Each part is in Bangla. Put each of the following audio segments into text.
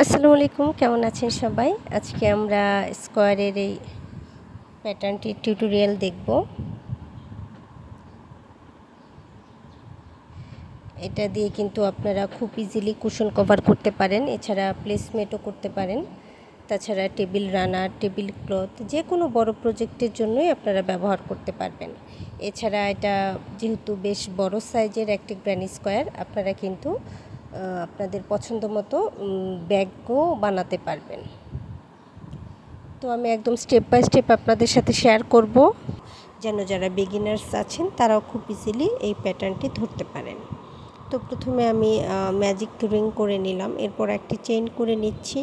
আসসালামু আলাইকুম, কেমন আছেন সবাই? আজকে আমরা স্কোয়ারের এই প্যাটার্নটির টিউটোরিয়াল দেখব। এটা দিয়ে কিন্তু আপনারা খুব ইজিলি কুশন কভার করতে পারেন, এছাড়া প্লেসমেটও করতে পারেন। তাছাড়া টেবিল রানার, টেবিল ক্লথ যে কোনো বড় প্রজেক্টের জন্যই আপনারা ব্যবহার করতে পারবেন। এছাড়া এটা যেহেতু বেশ বড় সাইজের একটি গ্র্যানি স্কোয়ার, আপনারা কিন্তু আপনাদের পছন্দ মতো ব্যাগও বানাতে পারবেন। তো আমি একদম স্টেপ বাই স্টেপ আপনাদের সাথে শেয়ার করব, যেন যারা বিগিনার্স আছেন তারাও খুব ইজিলি এই প্যাটার্নটি ধরতে পারেন। তো প্রথমে আমি ম্যাজিক রিং করে নিলাম, এরপর একটি চেইন করে নিচ্ছি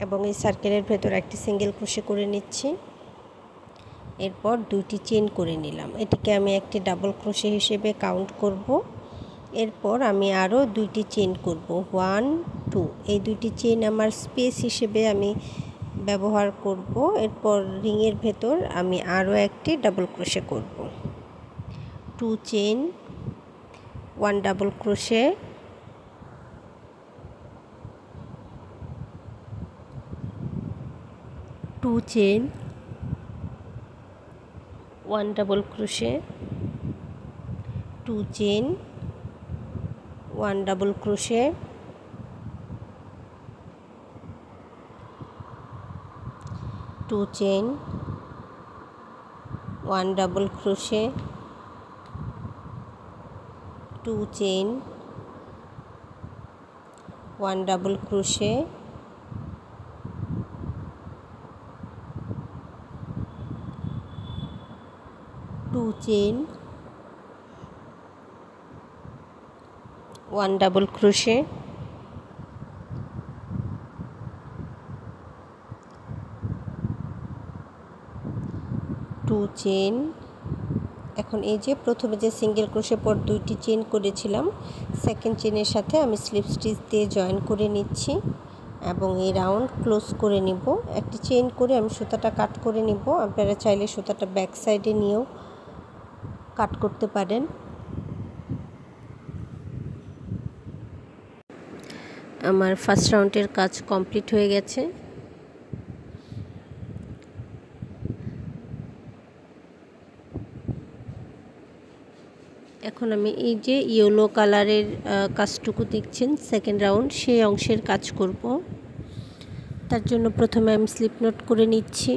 এবং এই সার্কেলের ভেতর একটি সিঙ্গেল ক্রোশে করে নিচ্ছি। এরপর দুইটি চেইন করে নিলাম, এটিকে আমি একটি ডাবল ক্রোশে হিসেবে কাউন্ট করব। এরপর আমি আরও দুইটি চেইন করব, 1 2। এই দুইটি চেইন আমার স্পেস হিসেবে আমি ব্যবহার করব। এরপর রিংয়ের ভেতর আমি আরও একটি ডাবল ক্রোশে করব, 2 chain, 1 double crochet, 2 chain, 1 double crochet, 2 chain, 1 double crochet, 2 chain, 1 double crochet, 2 chain, 1 double crochet, 2 chain, 1 double crochet, 2 chain. এখন এই যে প্রথমে যে সিঙ্গেল ক্রোশে পর দুইটি চেইন করেছিলাম, সেকেন্ড চেইনের সাথে আমি স্লিপ স্টিচ দিয়ে জয়েন করে নিচ্ছি এবং এই রাউন্ড ক্লোজ করে নিব। একটি চেইন করে আমি সুতাটা কাট করে নিব। আপনারা চাইলে সুতাটা ব্যাক সাইডে নিয়েও কাট করতে পারেন। আমার ফার্স্ট রাউন্ডের কাজ কমপ্লিট হয়ে গেছে। এখন আমি এই যে ইয়েলো কালারের কাজটুকু দেখছেন সেকেন্ড রাউন্ড, সেই অংশের কাজ করব। তার জন্য প্রথমে আমি স্লিপ নোট করে নিচ্ছি।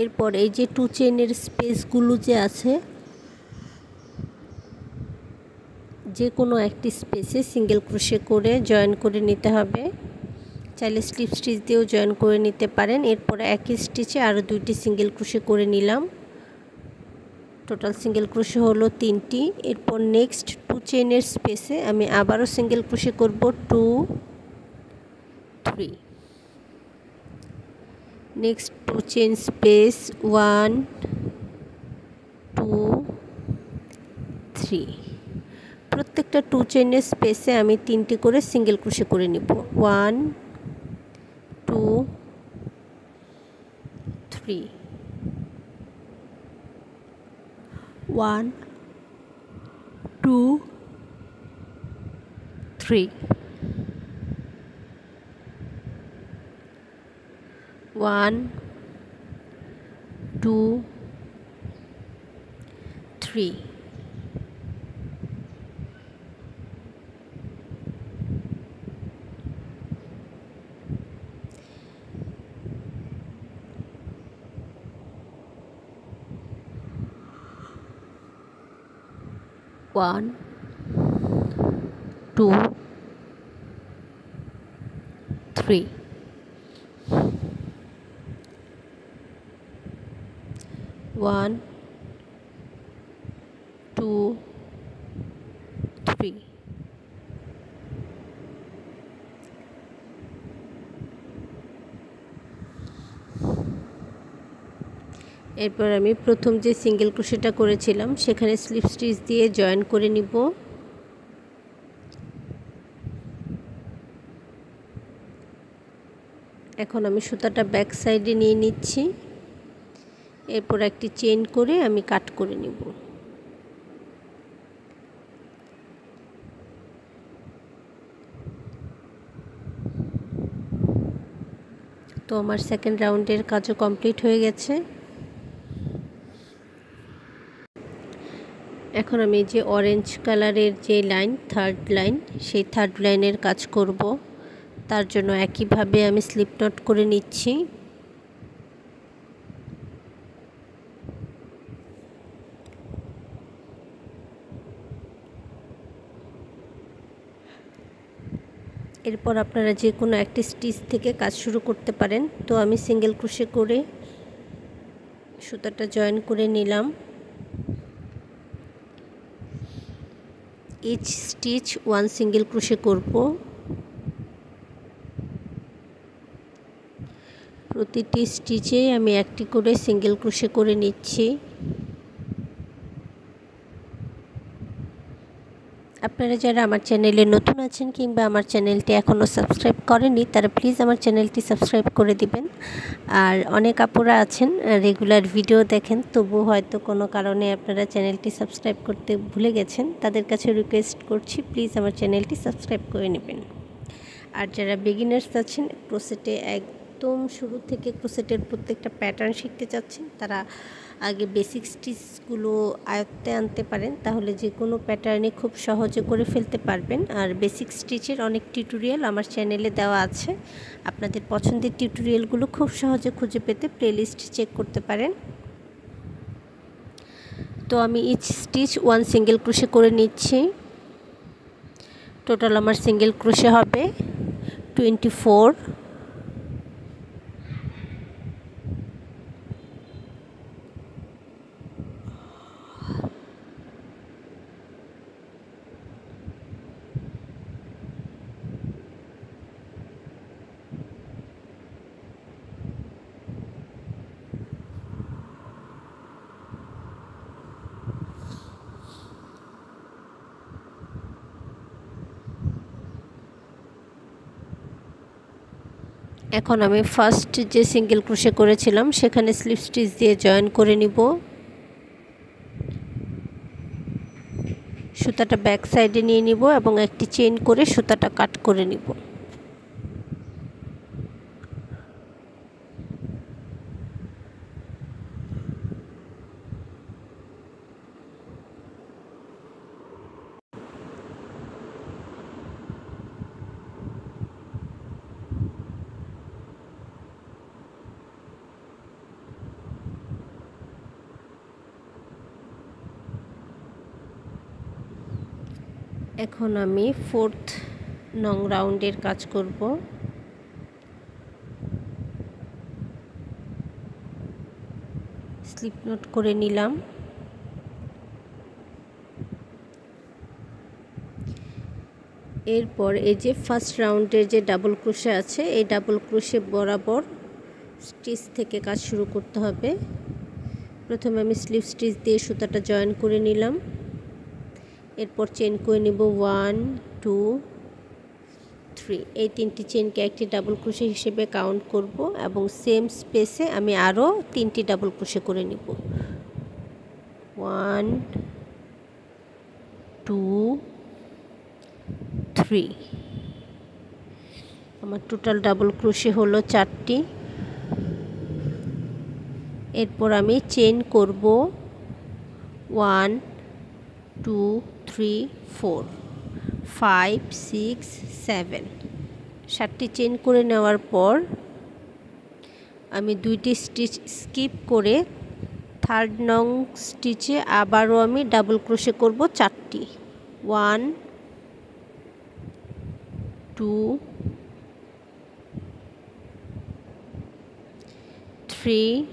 এরপর এই যে 2 চেইনের স্পেসগুলো যে আছে, যে কোনো একটি স্পেসে সিঙ্গেল ক্রোশে করে জয়েন করে নিতে হবে। চাইলে স্লিপ স্টিচ দিয়েও জয়েন করে নিতে পারেন। এরপর একই স্টিচে আরও দুইটি সিঙ্গেল ক্রোশে করে নিলাম। টোটাল সিঙ্গেল ক্রোশে হলো 3টি। এরপর নেক্সট 2 চেইনের স্পেসে আমি আবারও সিঙ্গেল ক্রোশে করব, 2 3। Next 2 chain space, 1 2 3। প্রত্যেকটা 2 চেইনের স্পেসে আমি 3টি করে সিঙ্গেল ক্রোশে করে নিব, 1 2 3, 1 2 3, 1 2 3। One, 2 3, 1 2 3। এরপর আমি প্রথম যে সিঙ্গেল ক্রোশেটা করেছিলাম সেখানে স্লিপ স্টিচ দিয়ে জয়েন করে নিব। এখন আমি সুতাটা ব্যাক সাইডে নিয়ে নিচ্ছি। এরপর একটি চেইন করে আমি কাট করে নেব। তো আমার সেকেন্ড রাউন্ডের কাজও কমপ্লিট হয়ে গেছে। এখন আমি যে অরেঞ্জ কালারের যে লাইন, থার্ড লাইন, সেই থার্ড লাইনের কাজ করব। তার জন্য একইভাবে আমি স্লিপ নট করে নিচ্ছি। এরপর আপনারা যে কোনো একটি স্টিচ থেকে কাজ শুরু করতে পারেন। তো আমি সিঙ্গেল ক্রোশে করে সুতাটা জয়েন করে নিলাম। ইচ স্টিচ 1 সিঙ্গেল ক্রোশে করব। প্রতিটি স্টিচে আমি একটি করে সিঙ্গেল ক্রোশে করে নিচ্ছি। আপনারা যারা আমার চ্যানেলে নতুন আছেন কিংবা আমার চ্যানেলটি এখনও সাবস্ক্রাইব করেননি, তারা প্লিজ আমার চ্যানেলটি সাবস্ক্রাইব করে দিবেন। আর অনেক আপুরা আছেন রেগুলার ভিডিও দেখেন, তবু হয়তো কোনো কারণে আপনারা চ্যানেলটি সাবস্ক্রাইব করতে ভুলে গেছেন। তাদের কাছে রিকোয়েস্ট করছি, প্লিজ আমার চ্যানেলটি সাবস্ক্রাইব করে নেবেন। আর যারা বিগিনার্স আছেন, ক্রোশেটে একদম শুরু থেকে ক্রোশেটের প্রত্যেকটা প্যাটার্ন শিখতে চাচ্ছেন, তারা আগে বেসিক স্টিচগুলো আয়ত্তে আনতে পারেন, তাহলে যে কোনো প্যাটার্নে খুব সহজে করে ফেলতে পারবেন। আর বেসিক স্টিচের অনেক টিউটোরিয়াল আমার চ্যানেলে দেওয়া আছে, আপনাদের পছন্দের টিউটোরিয়ালগুলো খুব সহজে খুঁজে পেতে প্লেলিস্ট চেক করতে পারেন। তো আমি ইচ স্টিচ 1 সিঙ্গেল ক্রোশে করে নিচ্ছি। টোটাল আমার সিঙ্গেল ক্রোশে হবে 24। এখন আমি ফার্স্ট যে সিঙ্গেল ক্রোশে করেছিলাম সেখানে স্লিপ স্টিচ দিয়ে জয়েন করে নিব। সুতাটা ব্যাক সাইডে নিয়ে নিব এবং একটি চেইন করে সুতাটা কাট করে নিব। এখন আমি 4th নং রাউন্ডের কাজ করব। স্লিপ নট করে নিলাম। এরপর এই যে ফার্স্ট রাউন্ডের যে ডাবল ক্রোশে আছে, এই ডাবল ক্রোশে বরাবর স্টিচ থেকে কাজ শুরু করতে হবে। প্রথমে আমি স্লিপ স্টিচ দিয়ে সুতাটা জয়েন করে নিলাম। এরপর চেইন করে নিব 1 2 3। এই 3টি চেইনকে একটি ডাবল ক্রোশে হিসেবে কাউন্ট করব এবং সেম স্পেসে আমি আরও 3টি ডাবল ক্রোশে করে নিব। 1 2 3। আমার টোটাল ডাবল ক্রোশে হলো 4টি। এরপর আমি চেইন করব 1 2 3 4 5 6 7। 7টি চেইন করে নেওয়ার পর আমি 2টি স্টিচ স্কিপ করে থার্ড নং স্টিচে আবারও আমি ডাবল ক্রোশে করব 4টি। 1 2 3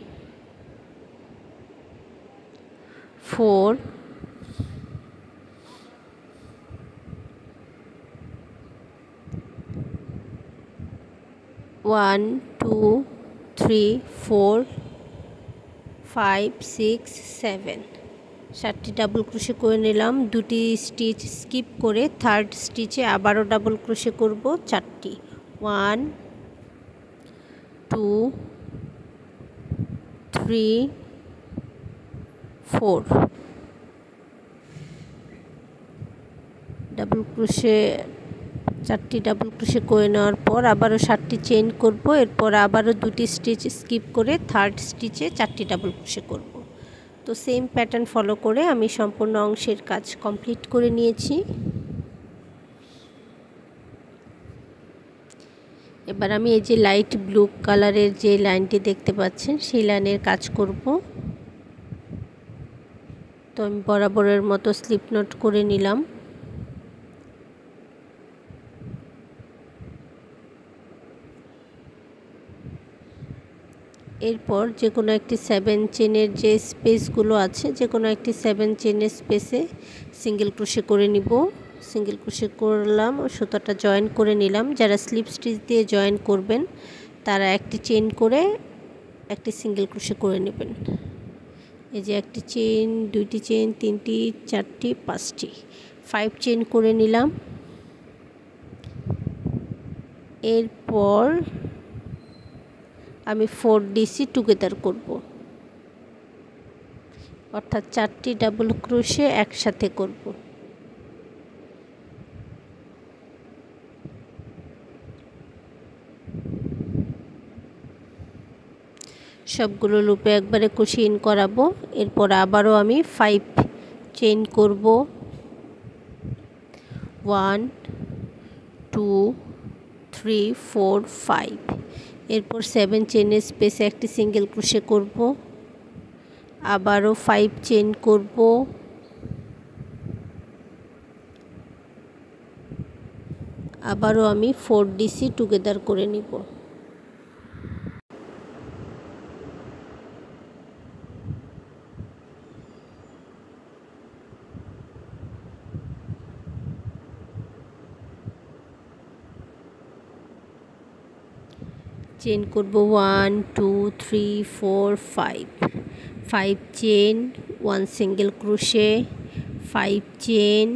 4 1 2 3 4 5 6 7। 7টি ডাবল ক্রোশে করে নিলাম। 2টি স্টিচ স্কিপ করে থার্ড স্টিচে আবারও ডাবল ক্রোশে করব 4টি। 1 2 3 4 ডাবল ক্রোশে 4টি ডাবল ক্রোশে করে নেওয়ার পর আবারও 7টি চেইন করব। এরপর আবারও 2টি স্টিচ স্কিপ করে থার্ড স্টিচে 4টি ডাবল ক্রোশে করব। তো সেম প্যাটার্ন ফলো করে আমি সম্পূর্ণ অংশের কাজ কমপ্লিট করে নিয়েছি। এবার আমি এই যে লাইট ব্লু কালারের যে লাইনটি দেখতে পাচ্ছেন সেই লাইনের কাজ করব। তো আমি বরাবরের মতো স্লিপ নট করে নিলাম। এরপর যে কোনো একটি 7 চেনের যে স্পেসগুলো আছে যে কোনো একটি 7 চেনের স্পেসে সিঙ্গেল ক্রোশে করে নিব। সিঙ্গেল ক্রোশে করলাম, সুতাটা জয়েন করে নিলাম। যারা স্লিপ স্টিচ দিয়ে জয়েন করবেন তারা একটি চেন করে একটি সিঙ্গেল ক্রোশে করে নেবেন। এই যে একটি চেন, 2টি চেন, 3টি, 4টি, 5টি, 5 চেন করে নিলাম। এরপর আমি 4DC টুগেদার করব, অর্থাৎ 4টি ডাবল ক্রোশে একসাথে করব। সবগুলো লুপে একবারে কুশি ইন করাবো। এরপর আবারও আমি 5 চেইন করব। 1 2 3 4 5। এরপর 7 চেনের স্পেসে একটি সিঙ্গেল ক্রোশে করব। আবারও 5 চেইন করব। আবারও আমি 4DC টুগেদার করে নিব। চেইন করব 1 2 3 4 5। 5 chain, 1 single crochet, 5 chain,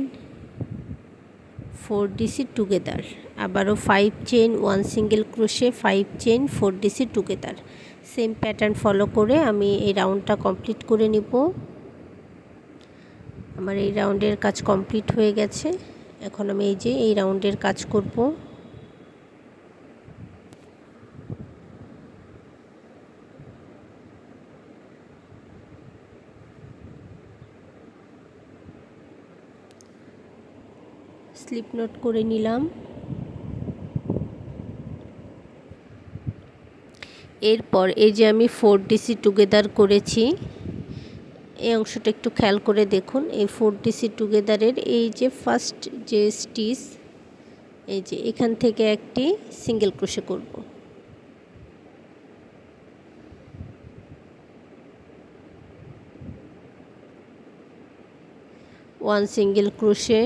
4DC together. আবারও 5 chain, 1 single crochet, 5 chain, 4DC together. Same pattern follow করে আমি এই রাউন্ডটা কমপ্লিট করে নিব। আমার এই রাউন্ডের কাজ কমপ্লিট হয়ে গেছে। এখন আমি এই যে এই রাউন্ডের কাজ করব। স্লিপ নট করে নিলাম। এরপর এই যে আমি 4DC টুগেদার করেছি, এই অংশটা একটু খেয়াল করে দেখুন। এই 4DC টুগেদারের এই যে ফার্স্ট যে স্টিচ, এই যে এখান থেকে একটি সিঙ্গেল ক্রোশে করব। 1 সিঙ্গেল ক্রোশে,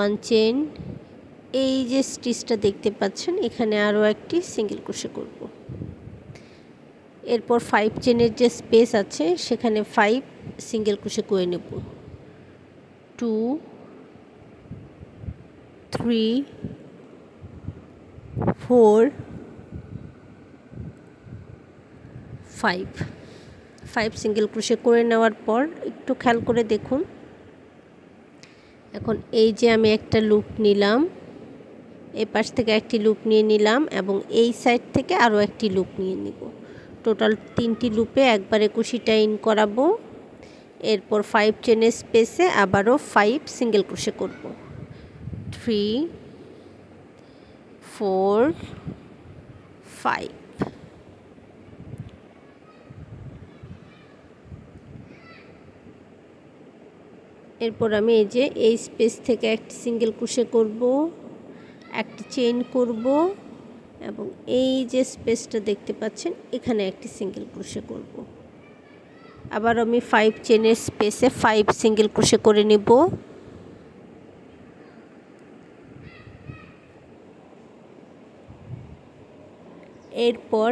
1 চেইন, এই যে স্টিচটা দেখতে পাচ্ছেন এখানে আরও একটি সিঙ্গেল ক্রোশে করব। এরপর 5 চেনের যে স্পেস আছে সেখানে 5 সিঙ্গেল ক্রোশে করে নেব। 2 3 4 5 সিঙ্গেল ক্রোশে করে নেওয়ার পর একটু খেয়াল করে দেখুন। এখন এই যে আমি একটা লুপ নিলাম, এই পাশ থেকে একটি লুপ নিয়ে নিলাম এবং এই সাইড থেকে আরও একটি লুপ নিয়ে নিব। টোটাল 3টি লুপে একবারে কুশিটা ইন করাবো। এরপর 5 চেনের স্পেসে আবারও 5 সিঙ্গেল ক্রোশে করব। 3 4 5। এরপর আমি এই যে এই স্পেস থেকে একটি সিঙ্গেল ক্রোশে করব, একটি চেইন করব এবং এই যে স্পেসটা দেখতে পাচ্ছেন এখানে একটি সিঙ্গেল ক্রোশে করব। আবার আমি 5 চেনের স্পেসে 5 সিঙ্গেল ক্রোশে করে নেব। এরপর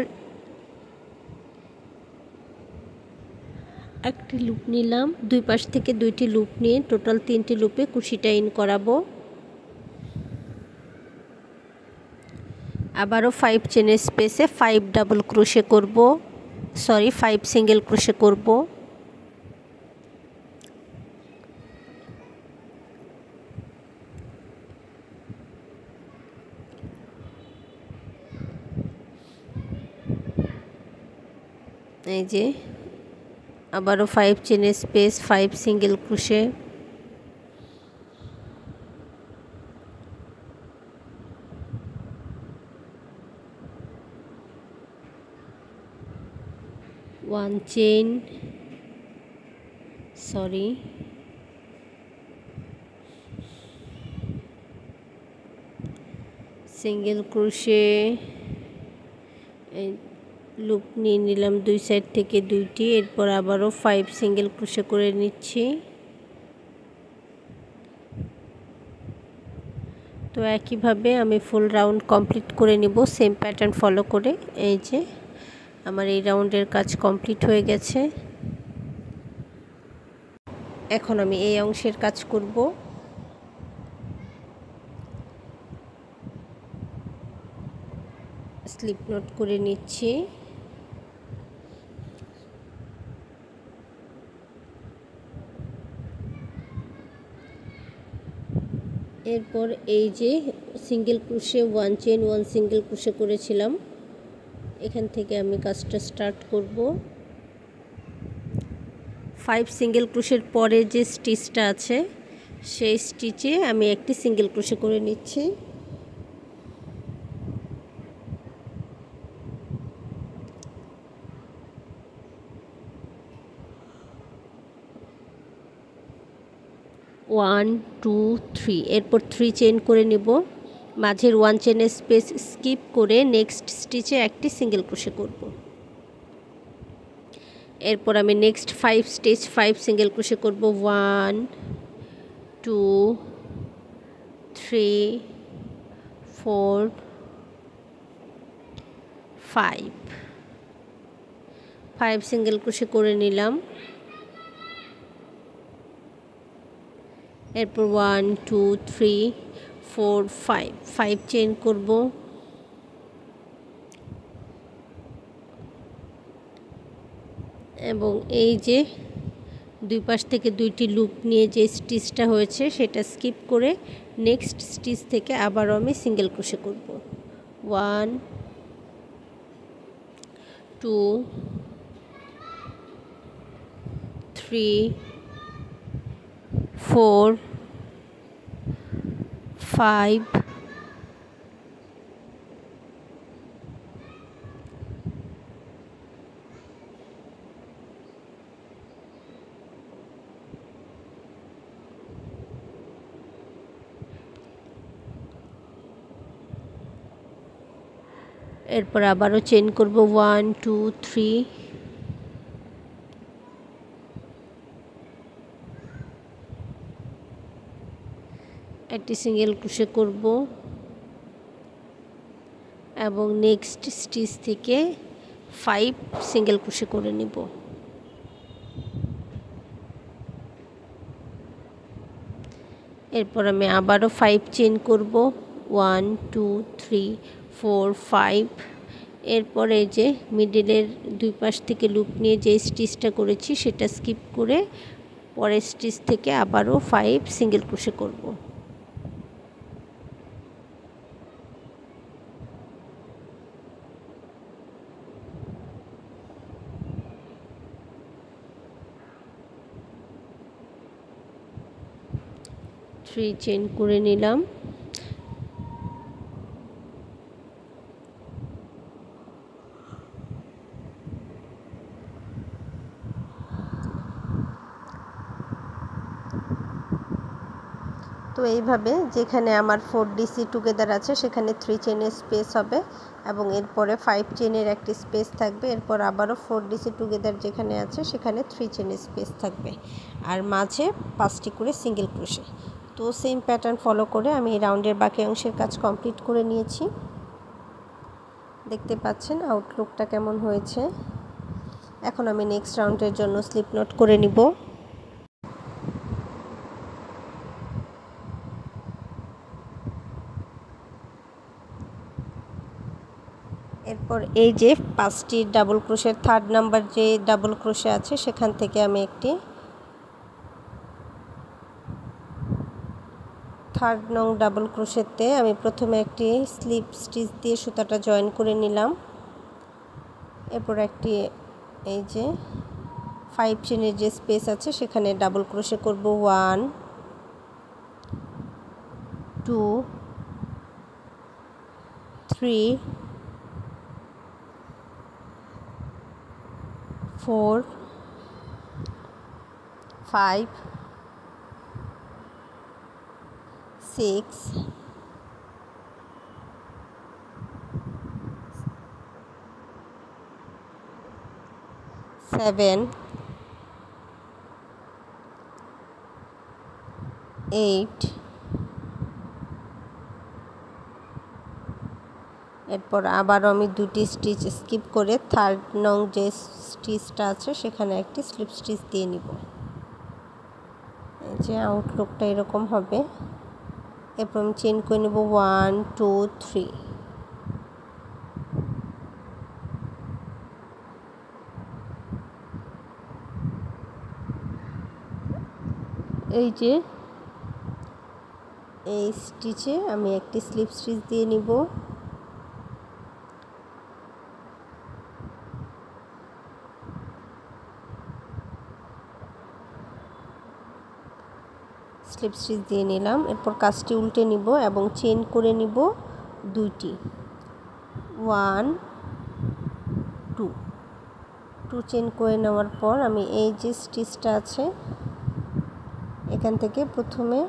একটি লুপ নিলাম, দুই পাশ থেকে 2টি লুপ নিয়ে টোটাল 3টি লুপে কুশিটা ইন করাবো। আবারও 5 চেনের স্পেসে 5 ডাবল ক্রোশে করব। 5 সিঙ্গেল ক্রোশে করব। এই যে আবারও 5 চেনের space, 5 single crochet, one chain, single crochet, loop নিয়ে নিলাম দুই সাইড থেকে দুইটি। এরপর আবারও 5 সিঙ্গেল ক্রোশে করে নিচ্ছি। তো একইভাবে আমি ফুল রাউন্ড কমপ্লিট করে নিব সেম প্যাটার্ন ফলো করে। এই যে আমার এই রাউন্ডের কাজ কমপ্লিট হয়ে গেছে। এখন আমি এই অংশের কাজ করব। স্লিপ নোট করে নিচ্ছি। এরপর এই যে single crochet 1 chain 1 single crochet করেছিলাম, এখান থেকে আমি কাজটা স্টার্ট করব। 5 সিঙ্গেল ক্রোশের পরে যে স্টিচটা আছে সেই স্টিচে আমি একটি সিঙ্গেল ক্রোশে করে নিচ্ছি। ওয়ান টু থ্রি, এরপর 3 চেন করে নিব। মাঝের 1 চেনের স্পেস স্কিপ করে নেক্সট স্টিচে একটি সিঙ্গেল ক্রোশে করব। এরপর আমি নেক্সট 5 স্টিচ 5 সিঙ্গেল ক্রোশে করব। 1 2 3 4 5 সিঙ্গেল ক্রোশে করে নিলাম। এরপর 1 2 3 4 5 চেন করব। এবং এই যে দুই পাশ থেকে দুইটি লুপ নিয়ে যে স্টিচটা হয়েছে সেটা স্কিপ করে নেক্সট স্টিচ থেকে আবারও আমি সিঙ্গেল ক্রোশে করব। 1 2 3 4 5 এরপর আবারও চেন করব। 1 2 3 একটি সিঙ্গেল ক্রোশে করব এবং নেক্সট স্টিচ থেকে 5 সিঙ্গেল ক্রোশে করে নিব। এরপর আমি আবারও 5 চেন করব। 1 2 3 4 5। এরপর এই যে মিডলের দুই পাশ থেকে লুপ নিয়ে যে স্টিচটা করেছি সেটা স্কিপ করে পরের স্টিচ থেকে আবারও 5 সিঙ্গেল ক্রোশে করব। থ্রি চেন করে নিলাম। তো এইভাবে যেখানে আমার 4DC টুগেদার আছে সেখানে 3 চেনের স্পেস হবে এবং এরপরে 5 চেনের একটি স্পেস থাকবে। এরপর আবারও 4DC টুগেদার যেখানে আছে সেখানে 3 চেনের স্পেস থাকবে আর মাঝে 5টি করে সিঙ্গেল ক্রোশে। তো সেম প্যাটার্ন ফলো করে আমি এই রাউন্ডের বাকি অংশের কাজ কমপ্লিট করে নিয়েছি। দেখতে পাচ্ছেন আউটলুকটা কেমন হয়েছে। এখন আমি নেক্সট রাউন্ডের জন্য স্লিপ নোট করে নিব। এরপর এরপর এই যে 5টি ডাবল ক্রোশে, 3rd নাম্বার যে ডাবল ক্রোশে আছে সেখান থেকে আমি একটি 3rd নং ডাবল ক্রোশেতে আমি প্রথমে একটি স্লিপ স্টিচ দিয়ে সুতাটা জয়েন করে নিলাম। এরপর একটি এই যে 5 চেনের যে স্পেস আছে সেখানে ডাবল ক্রোশে করব 1 2 3 4 5 6 7 8 এরপর আবারও আমি দুটি স্টিচ স্কিপ করে 3rd নং যে স্টিচটা আছে সেখানে একটি স্লিপ স্টিচ দিয়ে নিব। এই যে আউটলুকটা এরকম হবে। এরপর আমি চেইন করে নেব 1 2 3। এই যে এই স্টিচে আমি একটি স্লিপ স্টিচ দিয়ে নিব। স্লিপ স্টিচ দিয়ে নিলাম। এরপর কাজটি উল্টে নিব এবং চেইন করে নিব দুইটি, 1 2 চেইন করে নেওয়ার পর আমি এই যে স্টিচটা আছে এখান থেকে প্রথমে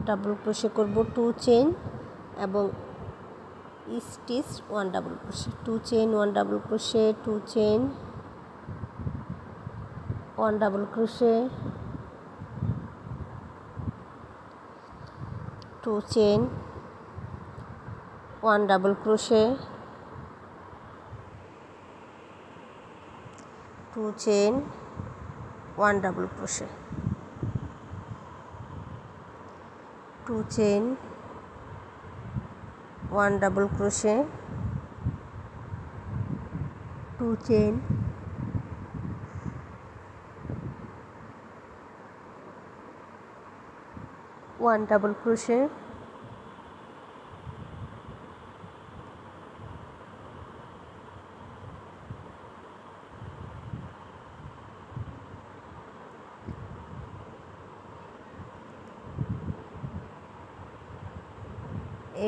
ডাবল ক্রোশে করব 2 চেইন এবং stitch 1 double crochet, 2 chain 1 double crochet, 2 chain 1 double crochet, 2 chain 1 double crochet, 2 chain 1 double crochet, 2 chain 1 double crochet, 2 chain 1 double crochet,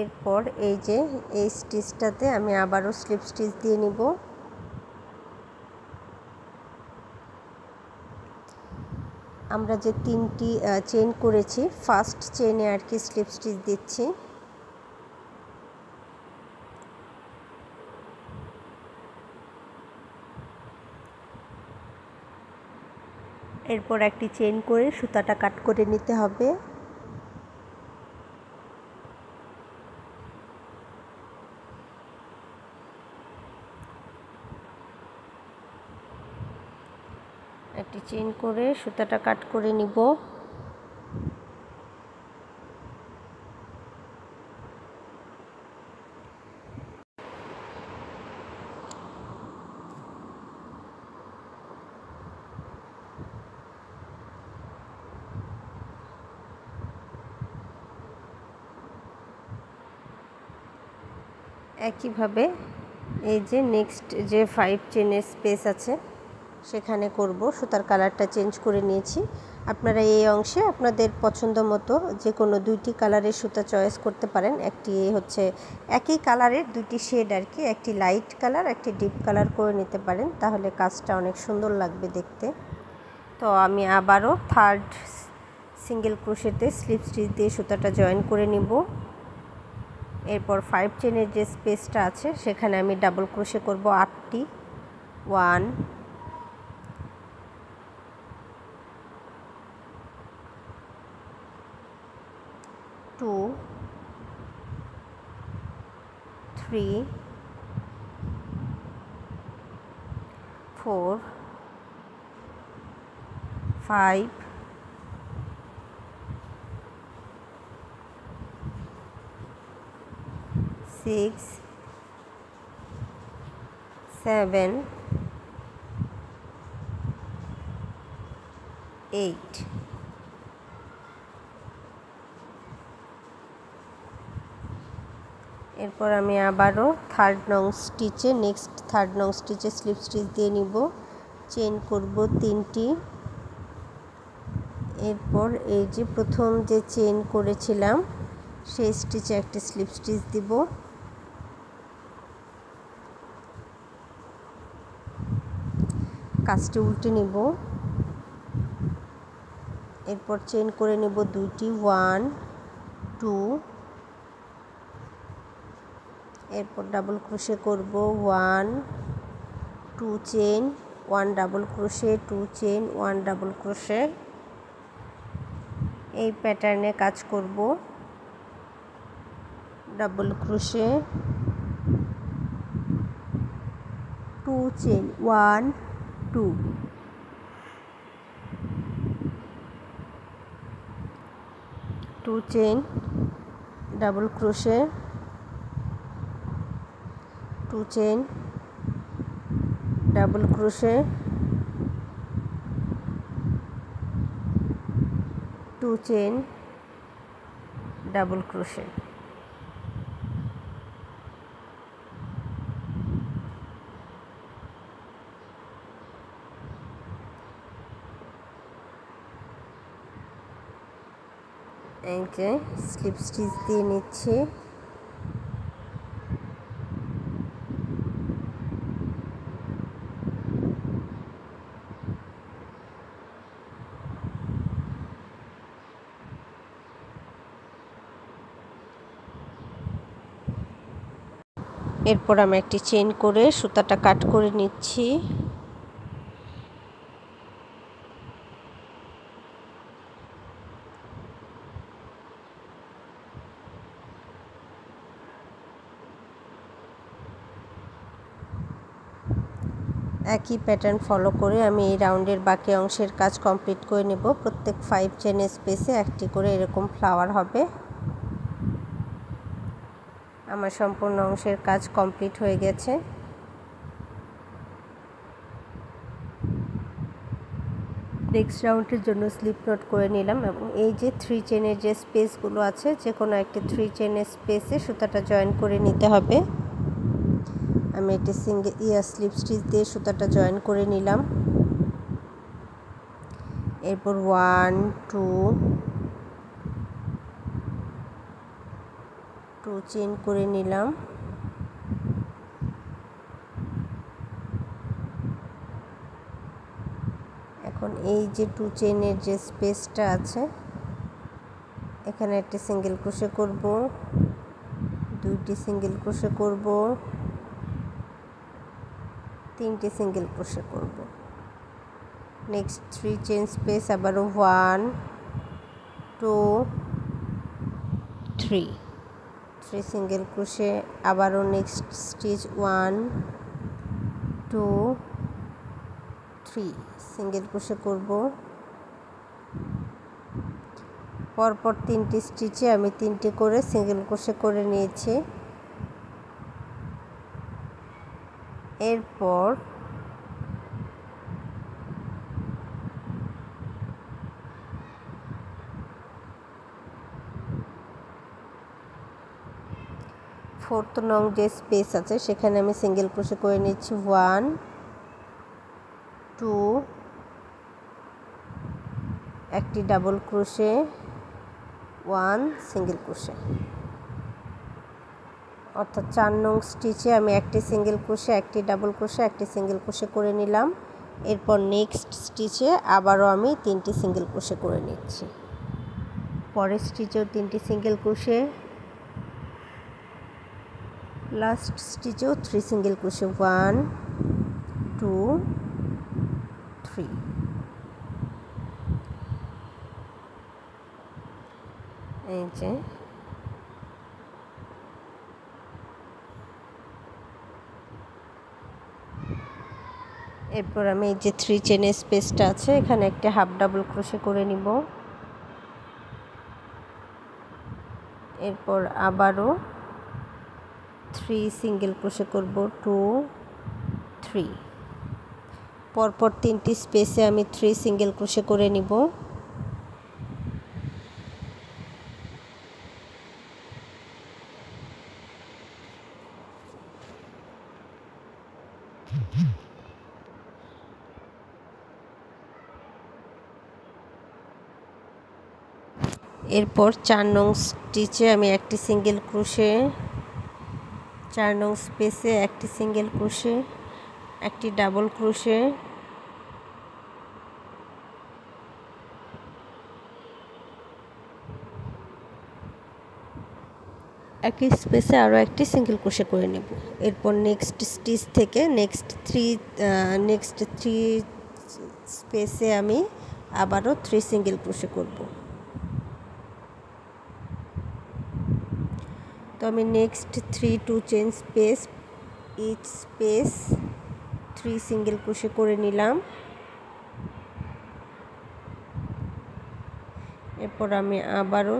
এরপর এই যে এই স্টিচটাতে আমি আবারও স্লিপ স্টিচ দিয়ে নিব। আমরা যে 3টি চেইন করেছি ফার্স্ট চেইনে আর কি স্লিপ স্টিচ দিচ্ছি। এরপর একটি চেইন করে সুতাটা কাট করে নিতে হবে। একটি চেইন করে সুতাটা কাট করে নিব। একইভাবে এই যে নেক্সট যে 5 চেনের স্পেস আছে সেখানে করব। সুতার কালারটা চেঞ্জ করে নিয়েছি। আপনারা এই অংশে আপনাদের পছন্দ মতো যে কোনো 2টি কালারের সুতা চয়েস করতে পারেন। একটি হচ্ছে একই কালারের 2টি শেড আর কি, একটি লাইট কালার একটি ডিপ কালার করে নিতে পারেন, তাহলে কাজটা অনেক সুন্দর লাগবে দেখতে। তো আমি আবারও 3rd সিঙ্গেল ক্রোশেতে স্লিপ স্টিচ দিয়ে সুতাটা জয়েন করে নিব। এরপর 5 চেনের যে স্পেসটা আছে সেখানে আমি ডাবল ক্রোশে করব 8টি, 1 2 3 4 5 6 7 8 এরপর আমি আবারও থার্ড নং স্টিচে থার্ড নং স্টিচে স্লিপ স্টিচ দিয়ে নিব, চেইন করব 3টি। এরপর এই যে প্রথম যে চেইন করেছিলাম সেই স্টিচে একটি স্লিপ স্টিচ দিব, কাজটি উল্টে নিব। এরপর চেইন করে নেব 2টি, 1 2। এরপর ডাবল ক্রোশে করব 1 2 chain 1 double crochet 2 chain 1 double crochet. এই প্যাটার্নে কাজ করব। Double crochet 2 chain 1 2, 2 chain double crochet 2 chain double crochet 2 chain double crochet. এই যে স্লিপ স্টিচ দিয়ে নিচ্ছি। এরপর আমি একটি চেইন করে সুতাটা কাট করে নিচ্ছি। একই প্যাটার্ন ফলো করে আমি এই রাউন্ডের বাকি অংশের কাজ কমপ্লিট করে নেব। প্রত্যেক 5 চেনের স্পেসে একটি করে এরকম ফ্লাওয়ার হবে। আমার সম্পূর্ণ অংশের কাজ কমপ্লিট হয়ে গেছে। নেক্সট রাউন্ডের জন্য স্লিপ নট করে নিলাম এবং এই যে 3 চেনের যে স্পেসগুলো আছে যে কোনো একটি 3 চেনের স্পেসে সুতাটা জয়েন করে নিতে হবে। আমি একটি স্লিপ স্টিচ দিয়ে সুতাটা জয়েন করে নিলাম। এরপর 1 2 2 চেইন করে নিলাম। এখন এই যে 2 চেইনের যে স্পেসটা আছে এখানে একটি সিঙ্গেল ক্রোশে করব, 2টি সিঙ্গেল ক্রোশে করব, 3টি সিঙ্গেল ক্রোশে করব। নেক্সট 3 চেইন স্পেস আবারও 1 2 3 সিঙ্গেল ক্রোশে, আবারও নেক্সট স্টিচ 1 2 3 সিঙ্গেল ক্রোশে করব। পরপর 3টি স্টিচে আমি 3টি করে সিঙ্গেল ক্রোশে করে নিয়েছি। এরপর ফোর্থ নং যে স্পেস আছে সেখানে আমি সিঙ্গেল ক্রোশে করে নিচ্ছি 1 2 একটি ডাবল ক্রোশে 1 সিঙ্গেল ক্রোশে, অর্থাৎ 4 নং স্টিচে আমি একটি সিঙ্গেল ক্রোশে একটি ডাবল ক্রোশে একটি সিঙ্গেল ক্রোশে করে নিলাম। এরপর নেক্সট স্টিচে আবারও আমি 3টি সিঙ্গেল ক্রোশে করে নিচ্ছি। পরের স্টিচেও 3টি সিঙ্গেল ক্রোশে, লাস্ট স্টিচেও 3 সিঙ্গেল ক্রোশে 1 2 3। এই যে এরপর আমি এই যে 3 চেনের স্পেসটা আছে এখানে একটা হাফ ডাবল ক্রোশে করে নিব। এরপর আবারও 3 সিঙ্গেল ক্রোশে করব 2 3। পরপর 3টি স্পেসে আমি 3 সিঙ্গেল ক্রোশে করে নিব। এরপর 4 নং স্টিচে আমি একটি সিঙ্গেল ক্রোশে, 4 নং স্পেসে একটি সিঙ্গেল ক্রোশে, একটি ডাবল ক্রোশে, একই স্পেসে আরও একটি সিঙ্গেল ক্রোশে করে নেব। এরপর নেক্সট স্টিচ থেকে নেক্সট থ্রি স্পেসে আমি আবারও 3 সিঙ্গেল ক্রোশে করব। তো আমি next 3 two chain space, each space 3 single crochet করে নিলাম। এরপর আমি আবারও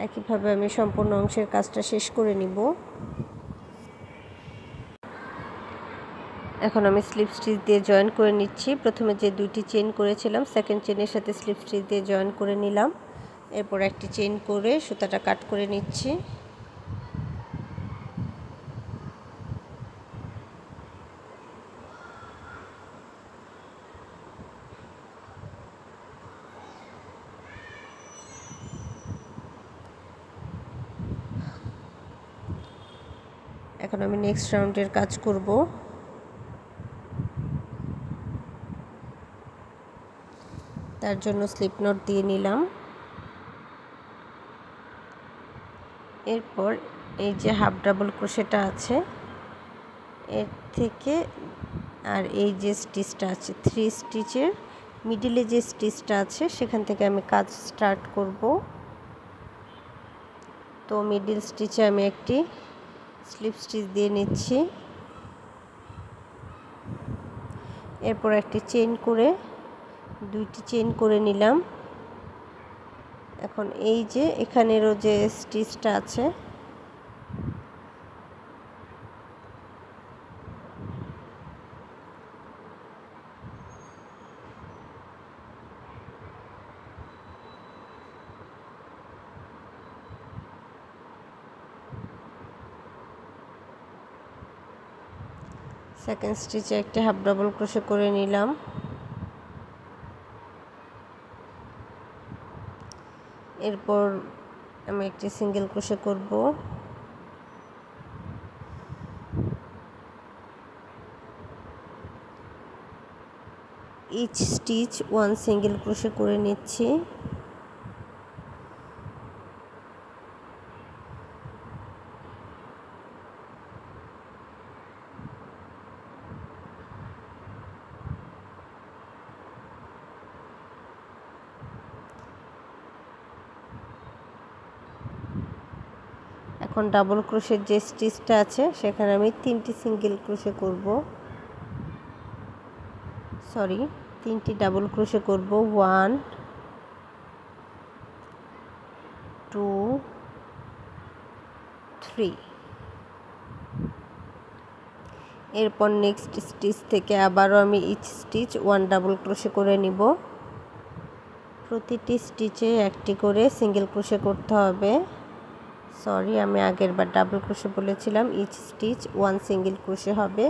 একইভাবে আমি সম্পূর্ণ অংশের কাজটা শেষ করে নিব। এখন আমি স্লিপ স্টিচ দিয়ে জয়েন করে নিচ্ছি। প্রথমে যে 2টি চেইন করেছিলাম, সেকেন্ড চেইনের সাথে স্লিপ স্টিচ দিয়ে জয়েন করে নিলাম। এরপর একটি চেইন করে সুতাটা কাট করে নিচ্ছি। এখন আমি নেক্সট রাউন্ডের কাজ করব। তার জন্য স্লিপ নট দিয়ে নিলাম। এরপর এই যে হাফ ডাবল ক্রোশেটা আছে, এর থেকে আর এই যে স্টিচটা আছে 3 স্টিচের মিডিলে যে স্টিচটা আছে সেখান থেকে আমি কাজ স্টার্ট করব। তো মিডিল স্টিচে আমি একটি স্লিপ স্টিচ দিয়ে নিচ্ছি। এরপর একটি চেইন করে 2টি চেইন করে নিলাম। এখন এই যে এখানেরও যে স্টিচটা আছে সেকেন্ড স্টিচে একটা হাফ ডাবল ক্রোশে করে নিলাম। এরপর আমি একটি সিঙ্গেল ক্রোশে করব। ইচ স্টিচ 1 সিঙ্গেল ক্রোশে করে নিচ্ছি। এখন ডাবল ক্রোশের যে স্টিচটা আছে সেখানে আমি 3টি সিঙ্গেল ক্রোশে করব, সরি 3টি ডাবল ক্রোশে করব। 1 2 3। এরপর নেক্সট স্টিচ থেকে আবারও আমি ইচ স্টিচ 1 ডাবল ক্রোশে করে নিব। প্রতিটি স্টিচে একটি করে সিঙ্গেল ক্রোশে করতে হবে। সরি, আমি আগের বার ডাবল ক্রোশে বলেছিলাম, ইচ স্টিচ 1 সিঙ্গেল ক্রোশে হবে।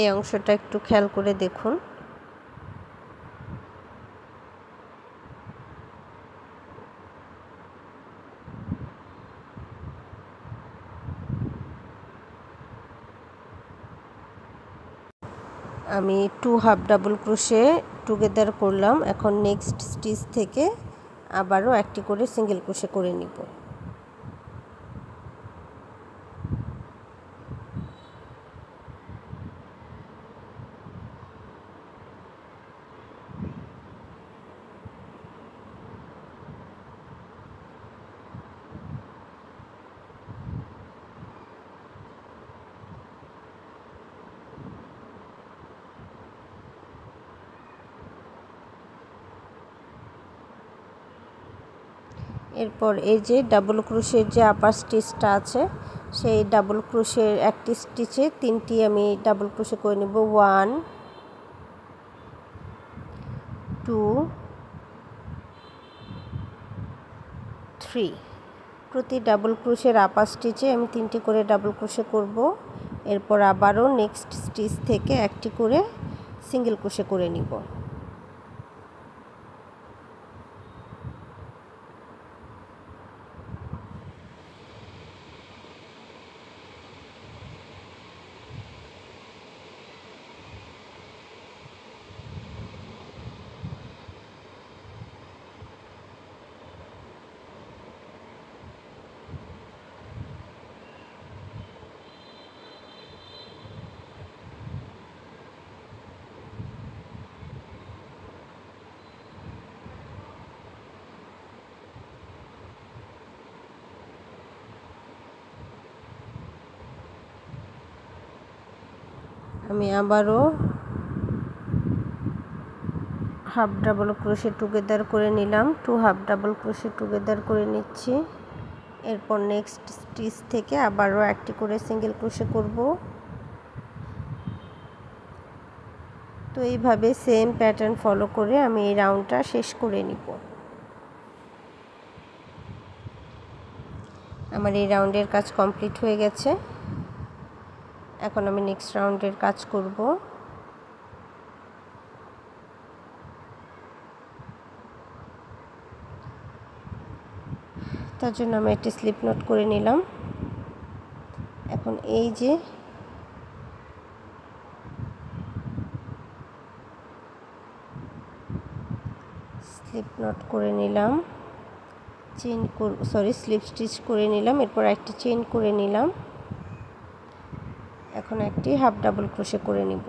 এই অংশটা একটু খেয়াল করে দেখুন। আমি 2 হাফ ডাবল ক্রোশে টুগেদার করলাম। এখন নেক্সট স্টিচ থেকে আবারও একটি করে সিঙ্গেল ক্রোশে করে নিব। এরপর এই যে ডাবল ক্রোশের যে আপার স্টিচটা আছে সেই ডাবল ক্রোশের একটি স্টিচে 3টি আমি ডাবল ক্রোশে করে নেব। 1 2 3। প্রতি ডাবল ক্রোশের আপার স্টিচে আমি 3টি করে ডাবল ক্রোশে করব। এরপর আবারও নেক্সট স্টিচ থেকে একটি করে সিঙ্গেল ক্রোশে করে নিব। আমি আবারও হাফ ডাবল ক্রোশে টুগেদার করে নিলাম, 2 হাফ ডাবল ক্রোশে টুগেদার করে নিচ্ছি। এরপর নেক্সট স্টিচ থেকে আবারও একটি করে সিঙ্গেল ক্রোশে করব। তো এইভাবে সেম প্যাটার্ন ফলো করে আমি এই রাউন্ডটা শেষ করে নিব। আমার এই রাউন্ডের কাজ কমপ্লিট হয়ে গেছে। এখন আমি নেক্সট রাউন্ডের কাজ করব। তার জন্য আমি একটি স্লিপ নোট করে নিলাম। এখন এই যে স্লিপ নোট করে নিলাম, স্লিপ স্টিচ করে নিলাম, এরপর একটি চেইন করে নিলাম। এখন একটি হাফ ডাবল ক্রোশে করে নিব।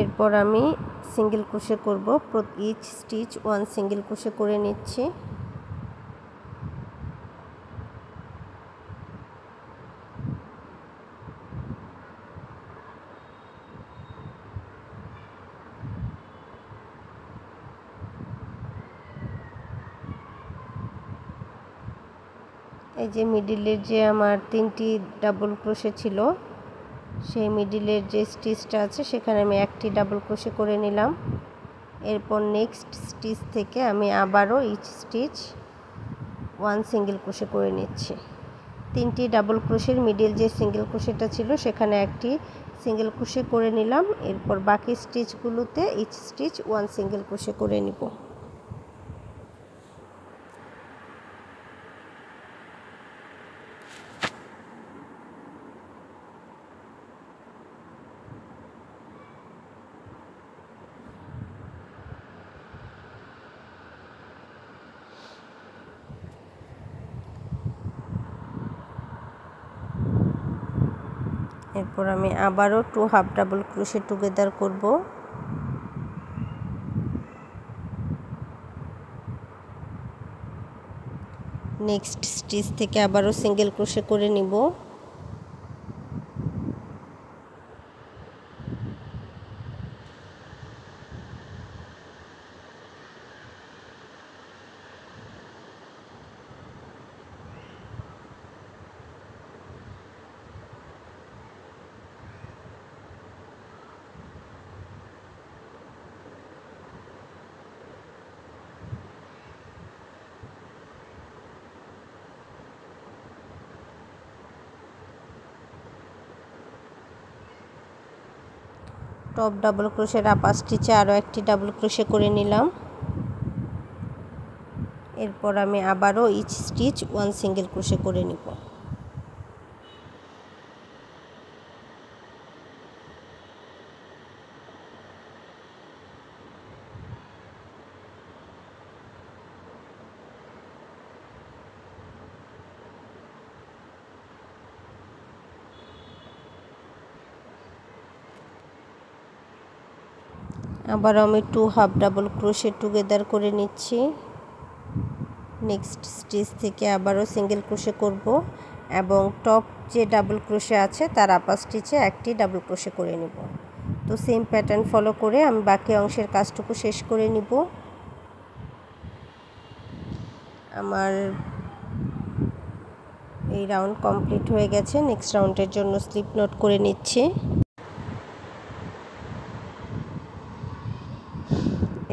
এরপর আমি সিঙ্গেল ক্রোশে করব। ইচ স্টিচ 1 সিঙ্গেল ক্রোশে করে নিচ্ছি। এই যে মিডিলের যে আমার 3টি ডাবল ক্রোশে ছিল সেই মিডিলের যে স্টিচটা আছে সেখানে আমি একটি ডাবল ক্রোশে করে নিলাম। এরপর নেক্সট স্টিচ থেকে আমি আবারও ইচ স্টিচ 1 সিঙ্গেল ক্রোশে করে নিচ্ছি। 3টি ডাবল ক্রোশের মিডিল যে সিঙ্গেল ক্রোশেটা ছিল সেখানে একটি সিঙ্গেল ক্রোশে করে নিলাম। এরপর বাকি স্টিচগুলোতে ইচ স্টিচ 1 সিঙ্গেল ক্রোশে করে নিব। এরপর আমি আবারও 2 হাফ ডাবল ক্রোশে টুগেদার করব। নেক্সট স্টিচ থেকে আবারও সিঙ্গেল ক্রোশে করে নিব। টপ ডাবল ক্রোশের আপার স্টিচে আরও একটি ডাবল ক্রোশে করে নিলাম। এরপর আমি আবারও ইচ স্টিচ 1 সিঙ্গেল ক্রোশে করে নিব। আবার আমি 2 হাফ ডাবল ক্রোশে টুগেদার করে নিচ্ছি। নেক্সট স্টিচ থেকে আবারও সিঙ্গেল ক্রোশে করব এবং টপ যে ডাবল ক্রোশে আছে তার আপার স্টিচে একটি ডাবল ক্রোশে করে নিব। তো সেম প্যাটার্ন ফলো করে আমি বাকি অংশের কাজটুকু শেষ করে নিব। আমার এই রাউন্ড কমপ্লিট হয়ে গেছে। নেক্সট রাউন্ডের জন্য স্লিপ নোট করে নিচ্ছি।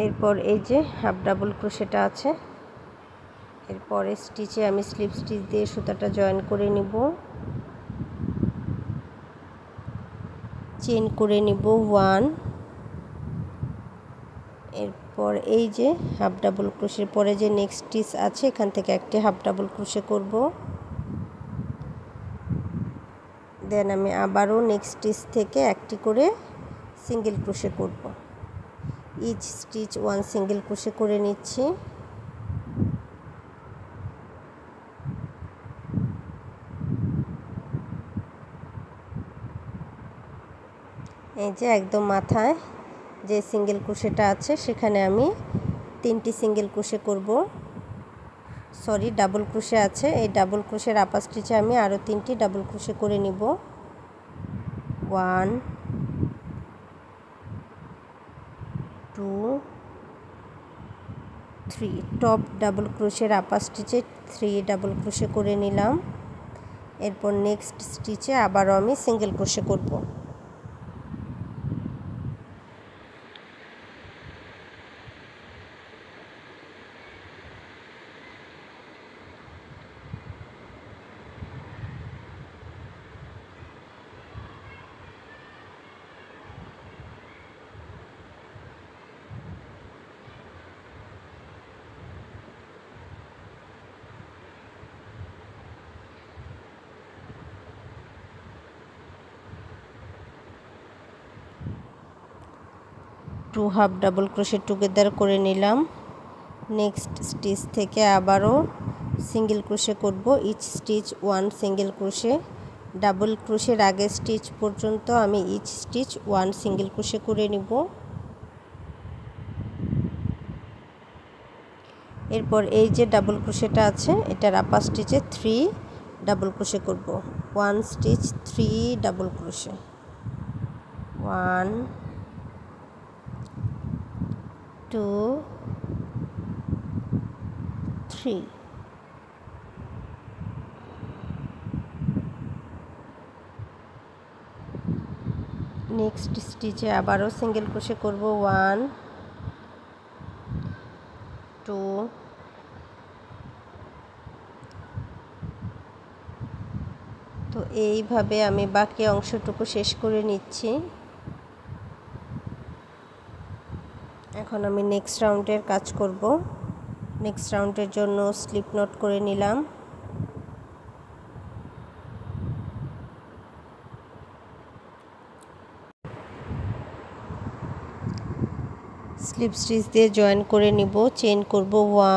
এরপর এই যে হাফ ডাবল ক্রোশেটা আছে, এরপরে স্টিচে আমি স্লিপ স্টিচ দিয়ে সুতাটা জয়েন করে নিব, চেইন করে নিব 1। এরপর এই যে হাফ ডাবল ক্রোশের পরে যে নেক্সট স্টিচ আছে এখান থেকে একটি হাফ ডাবল ক্রোশে করব। দেন আমি আবারও নেক্সট স্টিচ থেকে একটি করে সিঙ্গেল ক্রোশে করব। ইচ স্টিচ 1 সিঙ্গেল ক্রোশে করে নিচ্ছি। এই যে একদম মাথায় যে সিঙ্গেল ক্রোশেটা আছে সেখানে আমি 3টি সিঙ্গেল ক্রোশে করব, সরি ডাবল ক্রোশে আছে, এই ডাবল ক্রোশের আপার স্টিচে আমি আরও 3টি ডাবল ক্রোশে করে নিব। 1 2 3 টপ ডাবল ক্রোশের আপার স্টিচে 3 ডাবল ক্রোশে করে নিলাম। এরপর নেক্সট স্টিচে আবারও আমি সিঙ্গেল ক্রোশে করব। Two half double crochet together করে নিলাম। নেক্সট স্টিচ থেকে আবারও সিঙ্গেল ক্রোশে করব। Each stitch 1 single crochet, double ক্রোশের আগের স্টিচ পর্যন্ত আমি ইচ স্টিচ 1 সিঙ্গেল ক্রোশে করে নিব। এরপর এই যে ডাবল ক্রোশেটা আছে এটার আপার স্টিচে 3 ডাবল ক্রোশে করব। 1 স্টিচ 3 ডাবল ক্রোশে, 1 2 3। নেক্সট স্টিচে আবারও সিঙ্গেল ক্রোশে করব। 1 2 তো এইভাবে আমি বাকি অংশটুকু শেষ করে নিচ্ছি। এখন আমি নেক্সট রাউন্ডের কাজ করব। নেক্সট রাউন্ডের জন্য স্লিপ নোট করে নিলাম। স্লিপ স্টিচ দিয়ে জয়েন করে নিব, চেইন করব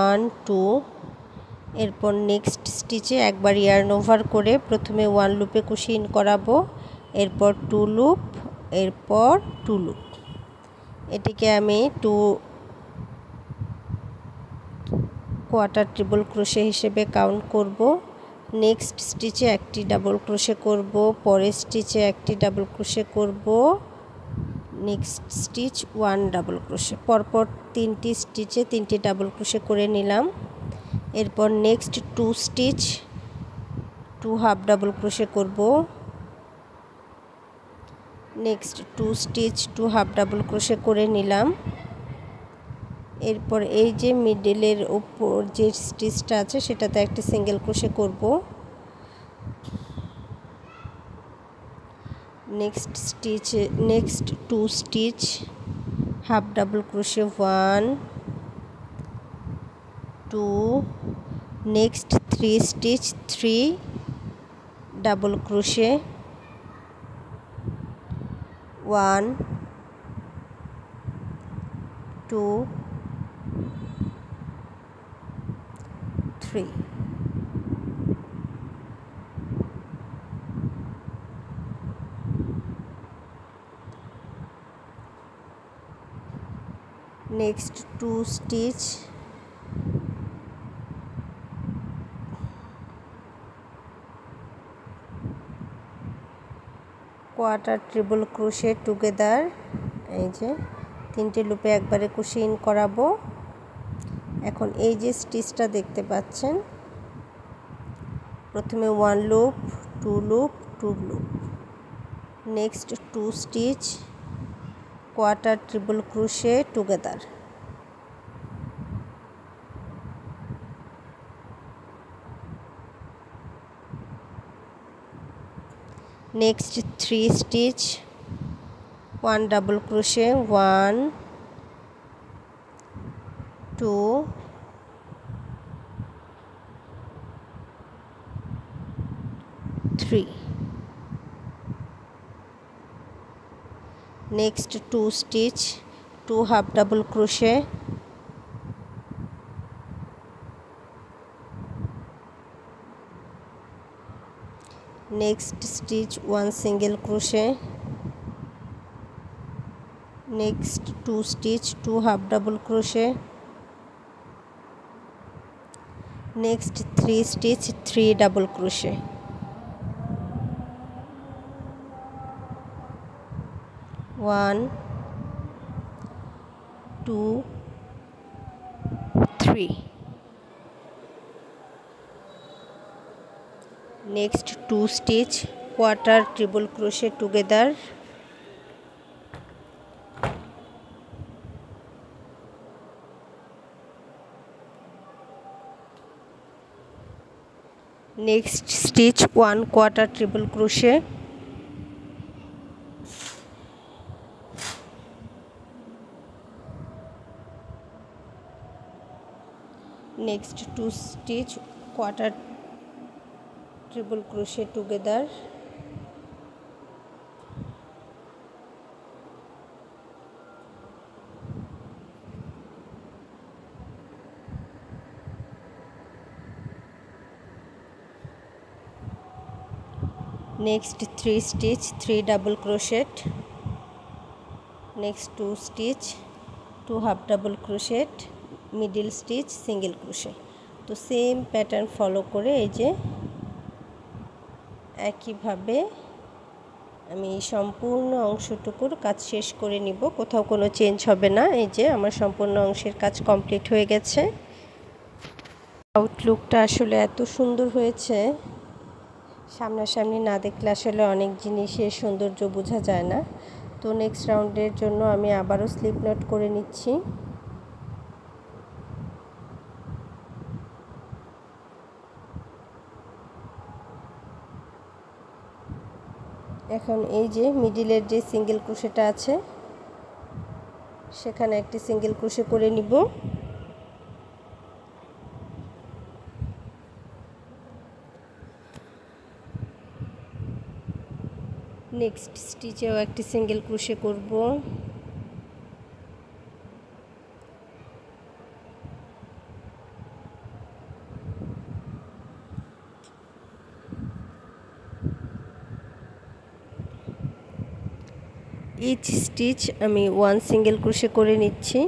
1 2। এরপর নেক্সট স্টিচে একবার ইয়ার্ন ওভার করে প্রথমে 1 লুপে কুশি ইন করাবো, এরপর 2 লুপ, এরপর 2 লুপ। এটিকে আমি 2 কোয়ার্টার ট্রিপল ক্রোশে হিসেবে কাউন্ট করব। নেক্সট স্টিচে একটি ডাবল ক্রোশে করব, পরের স্টিচে একটি ডাবল ক্রোশে করব, নেক্সট স্টিচ 1 ডাবল ক্রোশে, পরপর 3টি স্টিচে 3টি ডাবল ক্রোশে করে নিলাম। এরপর next 2 stitch 2 half double crochet করব, next 2 stitch 2 half double crochet করে নিলাম। এরপর এই যে মিডলের উপর যে স্টিচটা আছে সেটাতে একটা সিঙ্গেল ক্রোশে করব। Next 2 stitch half double crochet 1 2, next 3 stitch 3 double crochet 1 2 3। Next 2 stitch, quarter triple crochet together. এই যে 3টে লুপে একবারে কুশি ইন করাবো। এখন এই যে স্টিচটা দেখতে পাচ্ছেন, প্রথমে 1 loop, 2 loop, 2 loop, next 2 stitch, quarter triple crochet together, next 3 stitch, 1 double crochet, 1 2 3, next 2 stitch, 2 half double crochet, next stitch 1 single crochet, next 2 stitch, 2 half double crochet, next 3 stitch, 3 double crochet, 1 2 3, next 2 stitch, quarter treble crochet together, next stitch 1 quarter treble crochet, next 2 stitch, quarter treble crochet together, next 3 stitch, 3 double crochet, next 2 stitch, 2 half double crochet, middle stitch, single crochet। তো সেম প্যাটার্ন ফলো করে এই যে একইভাবে আমি সম্পূর্ণ অংশটুকুর কাজ শেষ করে নিব, কোথাও কোনো চেঞ্জ হবে না। এই যে আমার সম্পূর্ণ অংশের কাজ কমপ্লিট হয়ে গেছে। আউটলুকটা আসলে এত সুন্দর হয়েছে, সামনাসামনি না দেখলে আসলে অনেক জিনিসের সৌন্দর্য বোঝা যায় না। তো নেক্সট রাউন্ডের জন্য আমি আবারও স্লিপ নট করে নিচ্ছি। এখন এই যে মিডিলের যে সিঙ্গেল ক্রোশেটা আছে সেখানে একটি সিঙ্গেল ক্রোশে করে নিব। নেক্সট স্টিচেও একটি সিঙ্গেল ক্রোশে করব। ইচ স্টিচ আমি 1 সিঙ্গেল ক্রোশে করে নিচ্ছি।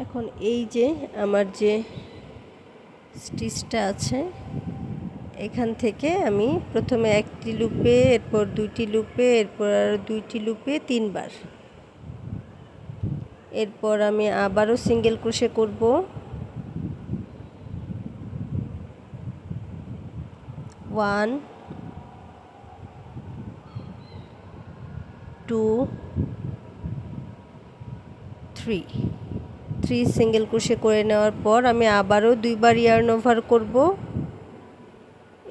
এখন এই যে আমার যে স্টিচটা আছে এখান থেকে আমি প্রথমে একটি লুপে, এরপর দুইটি লুপে, এরপর আর দুইটি লুপে 3 বার, এরপর আমি আবারও সিঙ্গেল ক্রোশে করব। 1 2 3 সিঙ্গেল ক্রোশে করে নেওয়ার পর আমি আবারও 2 বার ইয়ার্ন ওভার করব।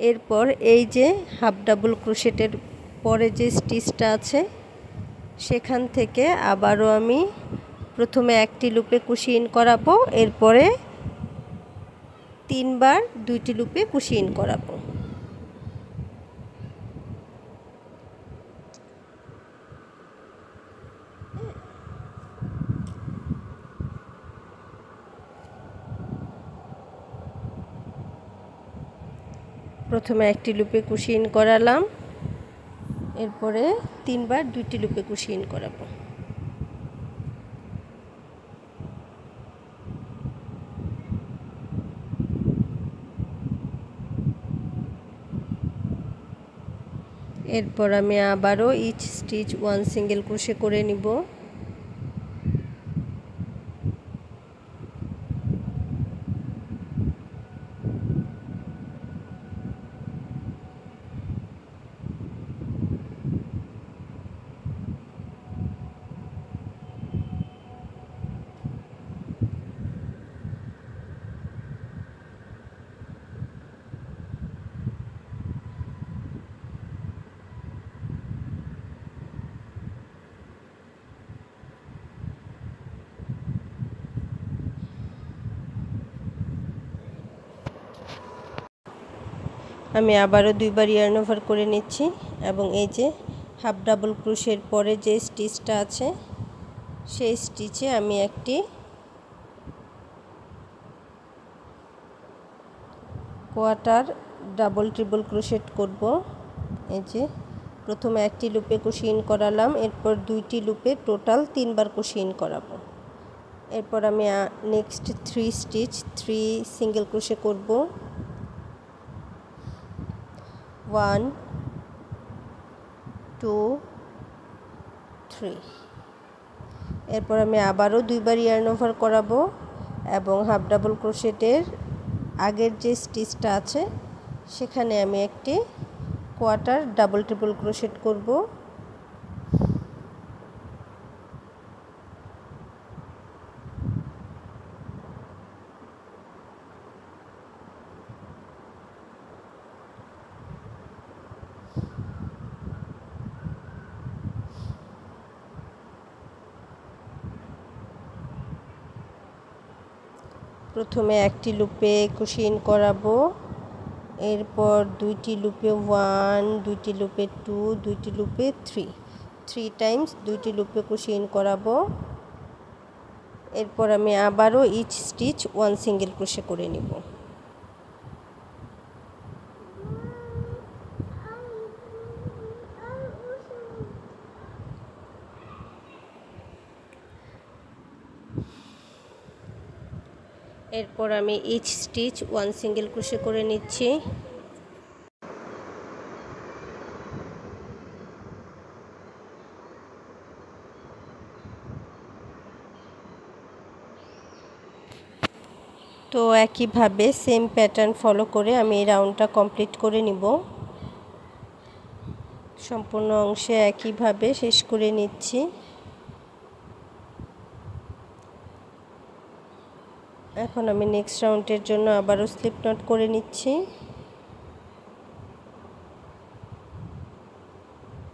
এরপর এই যে হাফ ডাবল ক্রোশেটের পরে যে স্টিচটা আছে সেখান থেকে আবারও আমি প্রথমে একটি লুপে কুশি ইন করাবো, এরপরে 3 বার দুইটি লুপে কুশি ইন করাবো। প্রথমে একটি লুপে কুশি ইন করালাম, এরপরে 3 বার 2টি লুপে কুশি ইন করাবো। এরপর আমি আবারও ইচ স্টিচ 1 সিঙ্গেল ক্রোশে করে নিব। আমি আবারও 2 বার ইয়ার্ন ওভার করে নিচ্ছি এবং এই যে হাফ ডাবল ক্রোশের পরে যে স্টিচটা আছে সেই স্টিচে আমি একটি কোয়ার্টার ডাবল ট্রিপল ক্রোশেট করব। এই যে প্রথমে একটি লুপে কুশি ইন করালাম, এরপর 2টি লুপে টোটাল 3 বার কুশি ইন করাবো। এরপর আমি নেক্সট 3 স্টিচ 3 সিঙ্গেল ক্রোশে করব। 1 2 3। এরপর আমি আবারও 2 বার ইয়ার্ন ওভার করাবো এবং হাফ ডাবল ক্রোশেটের আগের যে স্টিচটা আছে সেখানে আমি একটি কোয়ার্টার ডাবল ট্রিপল ক্রোশেট করব। প্রথমে একটি লুপে কুশি ইন করাবো, এরপর 2টি লুপে 1 2টি লুপে 2 2টি লুপে 3 টাইমস 2টি লুপে কুশি ইন করাবো। এরপর আমি আবারও ইচ স্টিচ 1 সিঙ্গেল ক্রোশে করে নিব। এরপর আমি ইচ স্টিচ 1 সিঙ্গেল ক্রোশে করে নিচ্ছি। তো একইভাবে সেম প্যাটার্ন ফলো করে আমি এই রাউন্ডটা কমপ্লিট করে নিব। সম্পূর্ণ অংশে একইভাবে শেষ করে নিচ্ছি। এখন আমি নেক্সট রাউন্ডের জন্য আবারও স্লিপ নট করে নিচ্ছি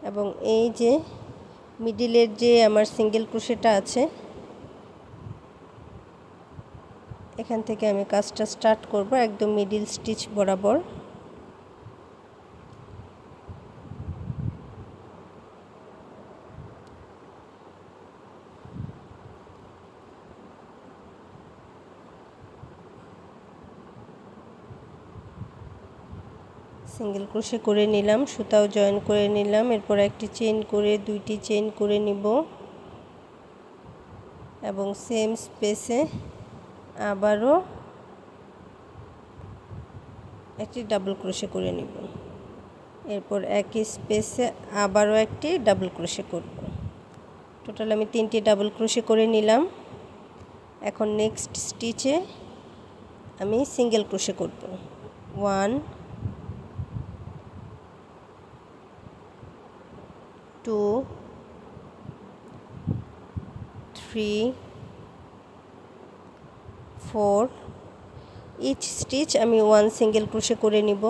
এবং এই যে মিডিলের যে আমার সিঙ্গেল ক্রোশেটা আছে এখান থেকে আমি কাজটা স্টার্ট করব একদম মিডিল স্টিচ বরাবর। সিঙ্গেল ক্রোশে করে নিলাম, সুতাও জয়েন করে নিলাম, এরপর একটি চেইন করে 2টি চেইন করে নিব এবং সেম স্পেসে আবারও একটি ডাবল ক্রোশে করে নিব। এরপর একই স্পেসে আবারও একটি ডাবল ক্রোশে করব। টোটাল আমি 3টি ডাবল ক্রোশে করে নিলাম। এখন নেক্সট স্টিচে আমি সিঙ্গেল ক্রোশে করব। 1 2 3 4। ইচ স্টিচ আমি 1 সিঙ্গেল ক্রোশে করে নিব।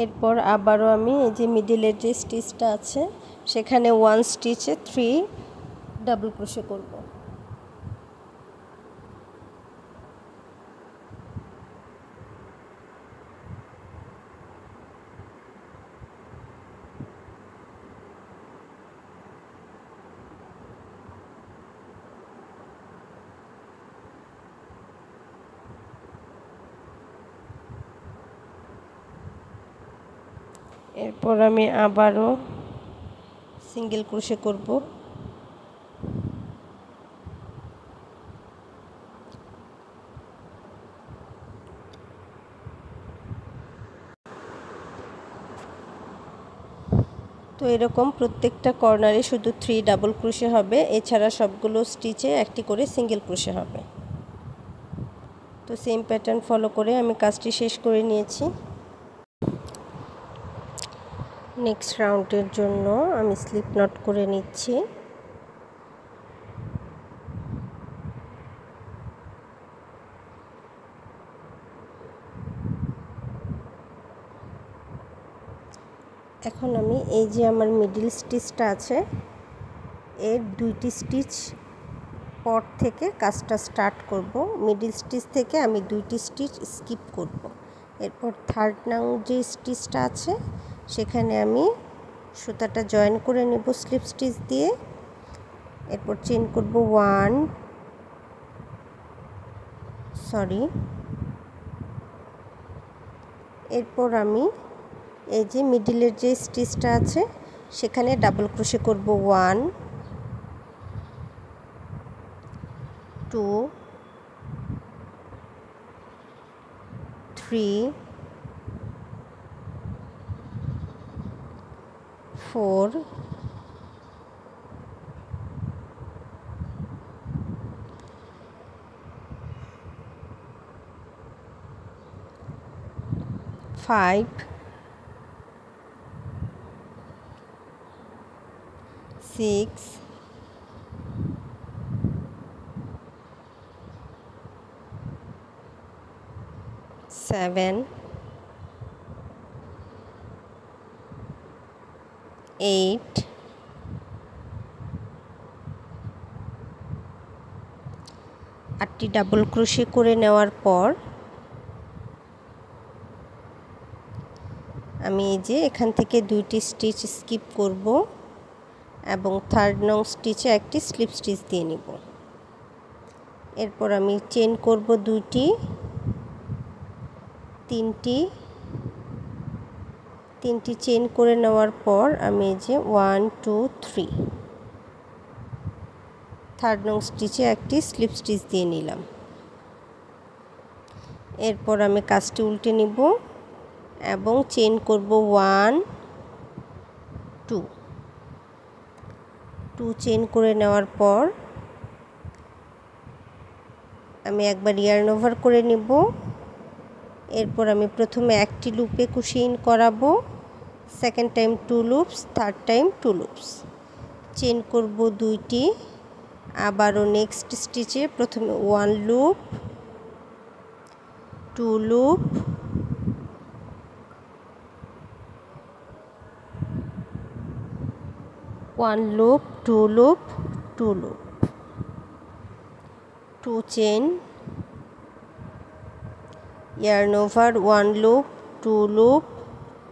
এরপর আবারও আমি এই যে মিডলের যে স্টিচটা আছে সেখানে 1 স্টিচে 3 ডাবল ক্রোশে করব। এরপর আমি আবারও সিঙ্গেল ক্রোশে করব। তো এরকম প্রত্যেকটা কর্নারে শুধু 3 ডাবল ক্রোশে হবে, এছাড়া সবগুলো স্টিচে একটি করে সিঙ্গেল ক্রোশে হবে। তো সেম প্যাটার্ন ফলো করে আমি কাজটি শেষ করে নিয়েছি। নেক্সট রাউন্ডের জন্য আমি স্লিপ নট করে নিচ্ছি। এখন আমি এই যে আমার মিডল স্টিচটা আছে এর 2টি স্টিচ পর থেকে কাজটা স্টার্ট করব। মিডল স্টিচ থেকে আমি 2টি স্টিচ স্কিপ করব। এরপর 3rd নং যে স্টিচটা আছে সেখানে আমি সুতাটা জয়েন করে নেব স্লিপ স্টিচ দিয়ে। এরপর চেইন করব এরপর আমি এই যে মিডলের যে স্টিচটা আছে সেখানে ডাবল ক্রোশে করব 1 2 3 4 5 6 7 8 8টি ডাবল ক্রোশে করে নেওয়ার পর আমি এই যে এখান থেকে 2টি স্টিচ স্কিপ করব এবং 3rd নং স্টিচে একটি স্লিপ স্টিচ দিয়ে নিব। এরপর আমি চেইন করব 2টি 3টি চেইন করে নেওয়ার পর আমি এই যে 1 2 3 3rd নং স্টিচে একটি স্লিপ স্টিচ দিয়ে নিলাম। এরপর আমি কাজটি উল্টে নিব এবং চেইন করব 1 2 চেইন করে নেওয়ার পর আমি একবার ইয়ার্ন ওভার করে নিব। এরপর আমি প্রথমে একটি লুপে কুশি ইন করাবো, second time 2 loops, third time 2 loops. Chain করব 2টি, আবারও নেক্সট স্টিচে প্রথমে 1 loop 2 loop 1 loop 2 loop 2 loop, 2 chain, yarn over 1 loop 2 loop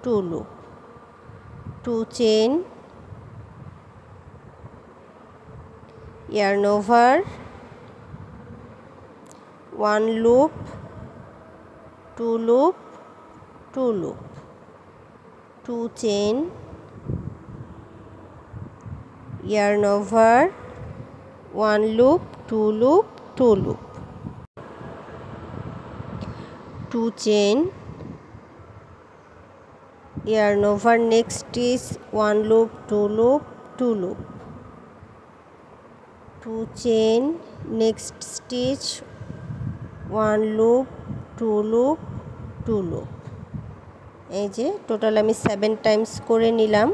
2 loop, 2 chain, yarn over 1 loop 2 loop 2 loop, 2 chain, yarn over 1 loop 2 loop 2 loop, 2 chain, yarn over next is 1 loop 2 loop 2 loop, 2 chain, next stitch 1 loop 2 loop 2 loop। এই যে টোটাল আমি 7 টাইমস করে নিলাম।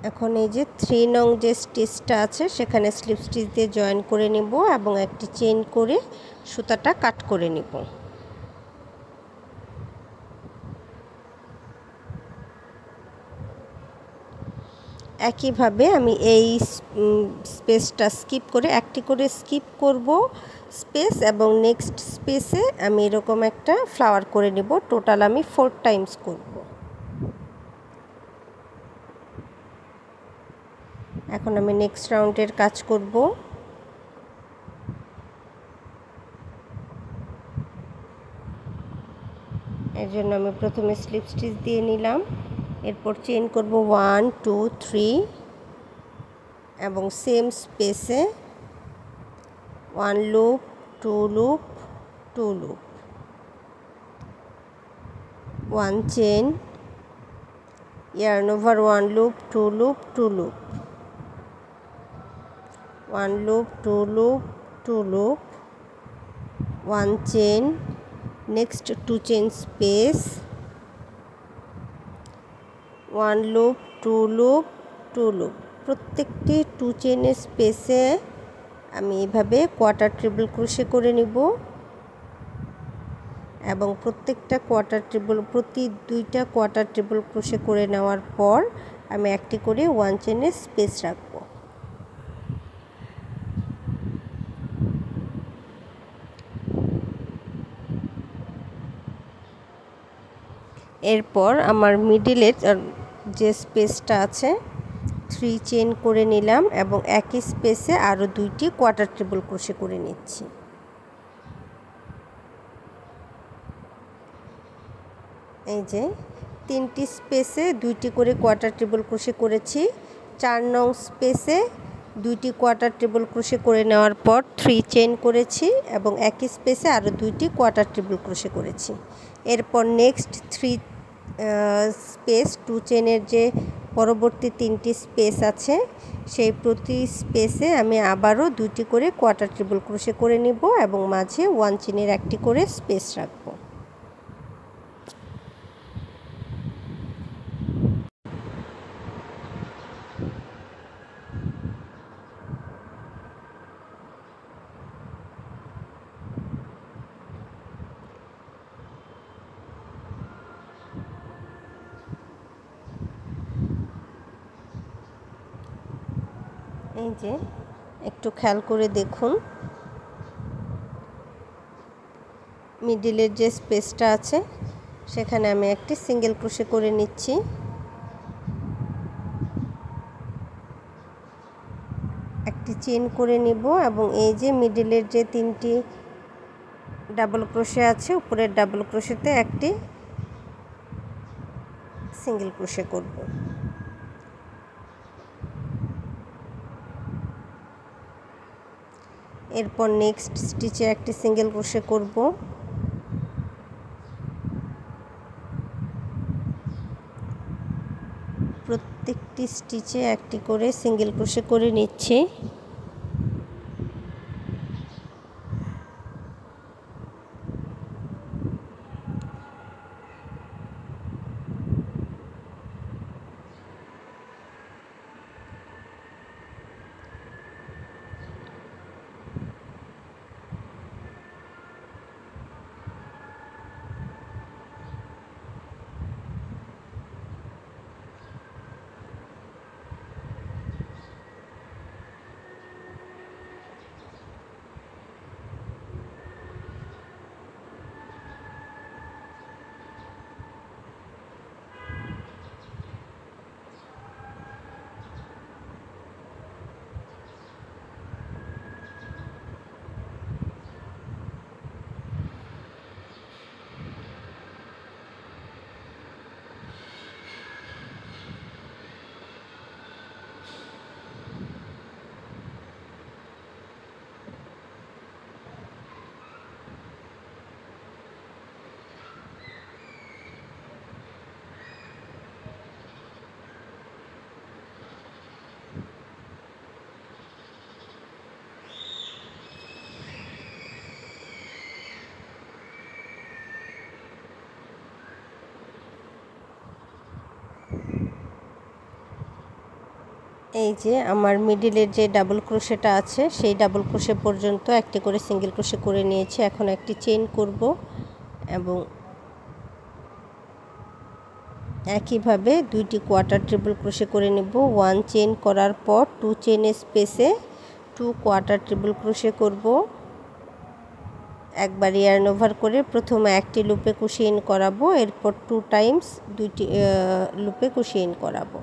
এখন এই যে 3 নং যে স্টিচটা আছে সেখানে স্লিপ স্টিচ দিয়ে জয়েন করে নিব এবং একটি চেইন করে সুতাটা কাট করে নিব। একইভাবে আমি এই স্পেসটা স্কিপ করে একটি করে স্কিপ করব স্পেস, এবং নেক্সট স্পেসে আমি এরকম একটা ফ্লাওয়ার করে নেব। টোটাল আমি 4 টাইমস করব। এখন আমি নেক্সট রাউন্ডের কাজ করব। এর জন্য আমি প্রথমে স্লিপ স্টিচ দিয়ে নিলাম, এরপর চেইন করব 1 2 3 এবং সেম স্পেসে 1 loop 2 loop 2 loop, 1 chain, yarn over 1 loop 2 loop 2 loop, 1 loop 2 loop 2 loop, 1 chain, next 2 chain space, 1 loop 2 loop 2 loop। প্রত্যেকটি 2 চেইনের স্পেসে আমি এভাবে কোয়ার্টার ট্রিপল ক্রোশে করে নিব, এবং প্রত্যেকটা প্রতি 2টা কোয়ার্টার ট্রিপল ক্রোশে করে নেওয়ার পর আমি একটি করে 1 চেইনের স্পেস রাখব। এরপর আমার মিডিলের যে স্পেসটা আছে 3 চেইন করে নিলাম এবং একই স্পেসে আরও 2টি কোয়ার্টার ট্রিপল ক্রোশে করে নিচ্ছি। এই যে 3টি স্পেসে 2টি করে কোয়ার্টার ট্রিপল ক্রোশে করেছি। 4 নং স্পেসে 2টি কোয়ার্টার ট্রিপল ক্রোশে করে নেওয়ার পর 3 চেইন করেছি এবং একই স্পেসে আরও 2টি কোয়ার্টার ট্রিপল ক্রোশে করেছি। এরপর নেক্সট 3 স্পেস 2 চেইনের যে পরবর্তী 3টি স্পেস আছে সেই প্রতি স্পেসে আমি আবারও 2টি করে কোয়ার্টার ট্রিপল ক্রোশে করে নিব এবং মাঝে 1 চেইনের একটি করে স্পেস রাখব। এই যে একটু খেয়াল করে দেখুন, মিডিলের যে স্পেসটা আছে সেখানে আমি একটি সিঙ্গেল ক্রোশে করে নিচ্ছি। একটি চেইন করে নিব এবং এই যে মিডিলের যে 3টি ডাবল ক্রোশে আছে উপরের ডাবল ক্রোশেতে একটি সিঙ্গেল ক্রোশে করব। এরপর নেক্সট স্টিচে একটি সিঙ্গেল ক্রোশে করব। প্রত্যেকটি স্টিচে একটি করে সিঙ্গেল ক্রোশে করে নিচ্ছি। এই যে আমার মিডিলের যে ডাবল ক্রোশেটা আছে সেই ডাবল ক্রোশে পর্যন্ত একটি করে সিঙ্গেল ক্রোশে করে নিয়েছি। এখন একটি চেইন করব এবং একইভাবে দুইটি কোয়ার্টার ট্রিপল ক্রোশে করে নেব। 1 চেইন করার পর 2 চেইনের স্পেসে 2 কোয়ার্টার ট্রিপল ক্রোশে করব। একবার ইয়ার্ন ওভার করে প্রথমে একটি লুপে কুশি ইন করাবো, এরপর 2 টাইমস দুইটি লুপে কুশি ইন করাবো।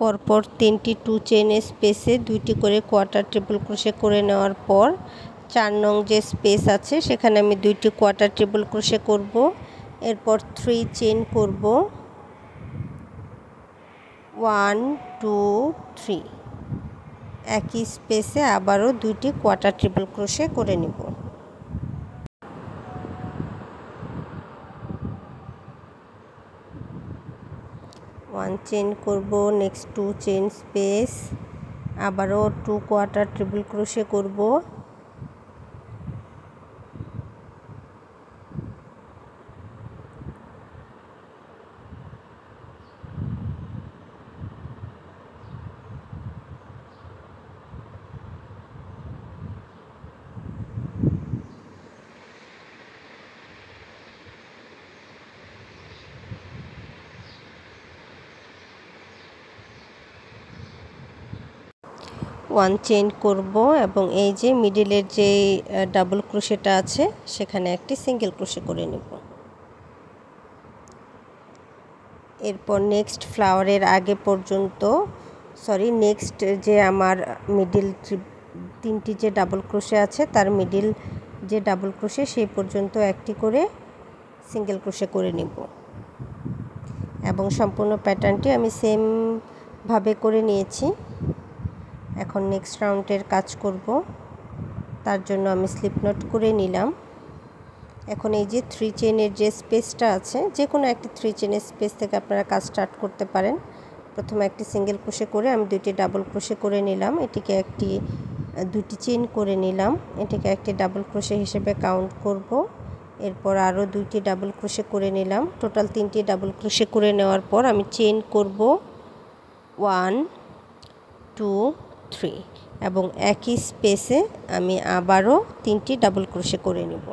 পরপর 3টি 2 চেইনের স্পেসে 2টি করে কোয়ার্টার ট্রিপল ক্রোশে করে নেওয়ার পর 4 নং যে স্পেস আছে সেখানে আমি 2টি কোয়ার্টার ট্রিপল ক্রোশে করব। এরপর 3 চেইন করব, 1 2 3। একই স্পেসে আবারও 2টি কোয়ার্টার ট্রিপল ক্রোশে করে নিব। 1 চেইন করব, নেক্সট 2 চেইন স্পেস, আবারও 2 কোয়ার্টার ট্রিপল ক্রোশে করব। ওয়ান চেইন করব এবং এই যে মিডিলের যে ডাবল ক্রোশেটা আছে সেখানে একটি সিঙ্গেল ক্রোশে করে নেব। এরপর নেক্সট ফ্লাওয়ারের আগে পর্যন্ত নেক্সট যে আমার মিডিল 3টি যে ডাবল ক্রোশে আছে তার মিডিল যে ডাবল ক্রোশে সেই পর্যন্ত একটি করে সিঙ্গেল ক্রোশে করে নেব এবং সম্পূর্ণ প্যাটার্নটি আমি সেম ভাবে করে নিয়েছি। এখন নেক্সট রাউন্ডের কাজ করব, তার জন্য আমি স্লিপ নট করে নিলাম। এখন এই যে 3 চেইনের যে স্পেসটা আছে যে কোনো একটি 3 চেইনের স্পেস থেকে আপনারা কাজ স্টার্ট করতে পারেন। প্রথমে একটি সিঙ্গেল ক্রোশে করে আমি 2টি ডাবল ক্রোশে করে নিলাম, এটিকে 2টি চেইন করে নিলাম, এটিকে একটি ডাবল ক্রোশে হিসেবে কাউন্ট করব। এরপর আরও 2টি ডাবল ক্রোশে করে নিলাম, টোটাল 3টি ডাবল ক্রোশে করে নেওয়ার পর আমি চেইন করব 1 2 3 এবং একই স্পেসে আমি আবারও 3টি ডাবল ক্রোশে করে নেব।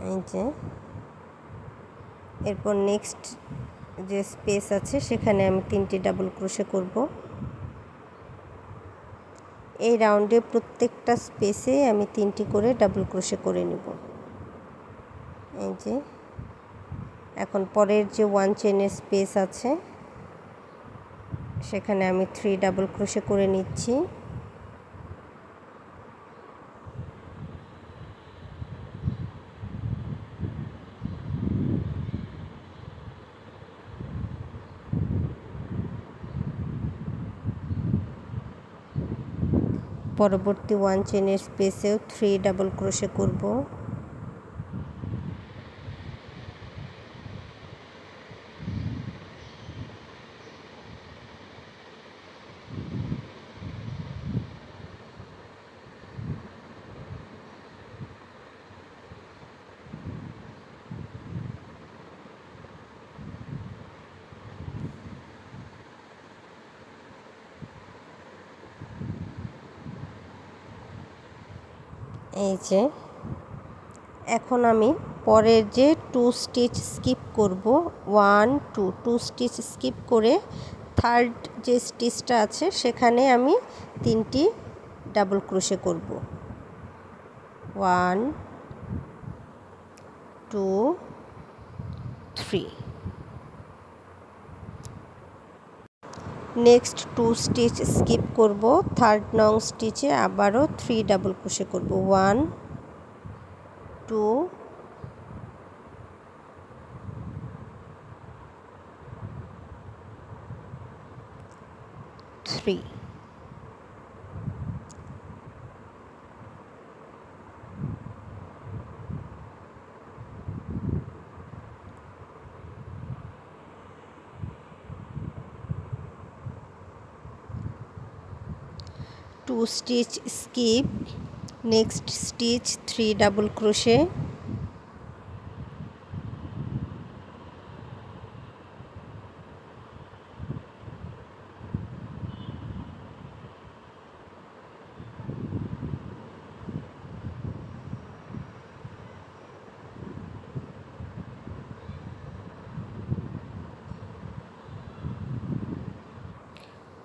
এই যে এরপর নেক্সট যে স্পেস আছে সেখানে আমি 3টি ডাবল ক্রোশে করব। এই রাউন্ডে প্রত্যেকটা স্পেসে আমি 3টি করে ডাবল ক্রোশে করে নেব। এই যে এখন পরের যে 1 চেইনের স্পেস আছে সেখানে আমি 3 ডাবল ক্রোশে করে নিচ্ছি। পরবর্তী 1 চেইনের স্পেসেও 3 ডাবল ক্রোশে করব। এই যে এখন আমি পরের যে 2 স্টিচ স্কিপ করব, 1 2 2 স্টিচ স্কিপ করে থার্ড যে স্টিচটা আছে সেখানে আমি 3টি ডাবল ক্রোশে করব। 1 2 3। নেক্সট 2 স্টিচ স্কিপ করব, থার্ড নং স্টিচে আবারও 3 ডাবল ক্রোশে করব। 1 2 3। 2 stitch skip, next stitch 3 double crochet,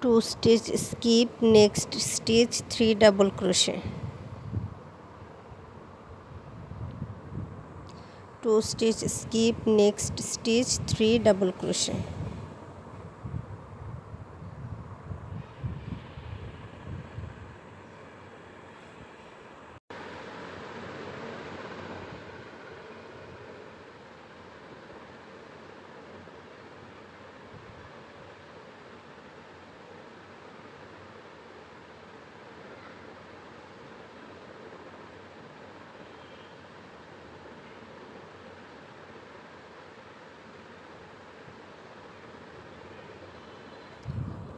two stitch skip, next stitch 3 double crochet, 2 stitch skip, next stitch 3 double crochet,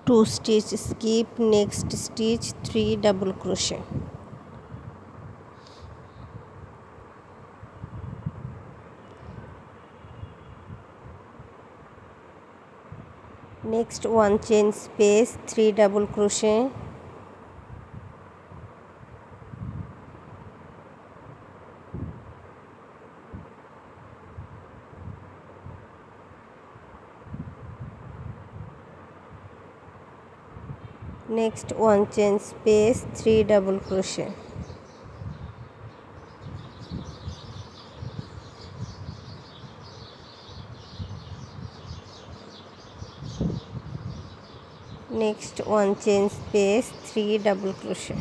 two stitch skip, next stitch 3 double crochet, next 1 chain space, 3 double crochet, next 1 chain space, 3 double crochet, next 1 chain space, 3 double crochet,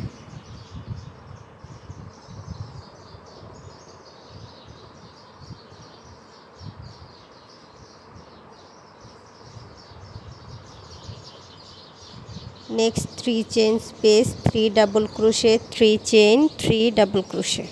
next 3 chain space, 3 double crochet, 3 chain, 3 double crochet,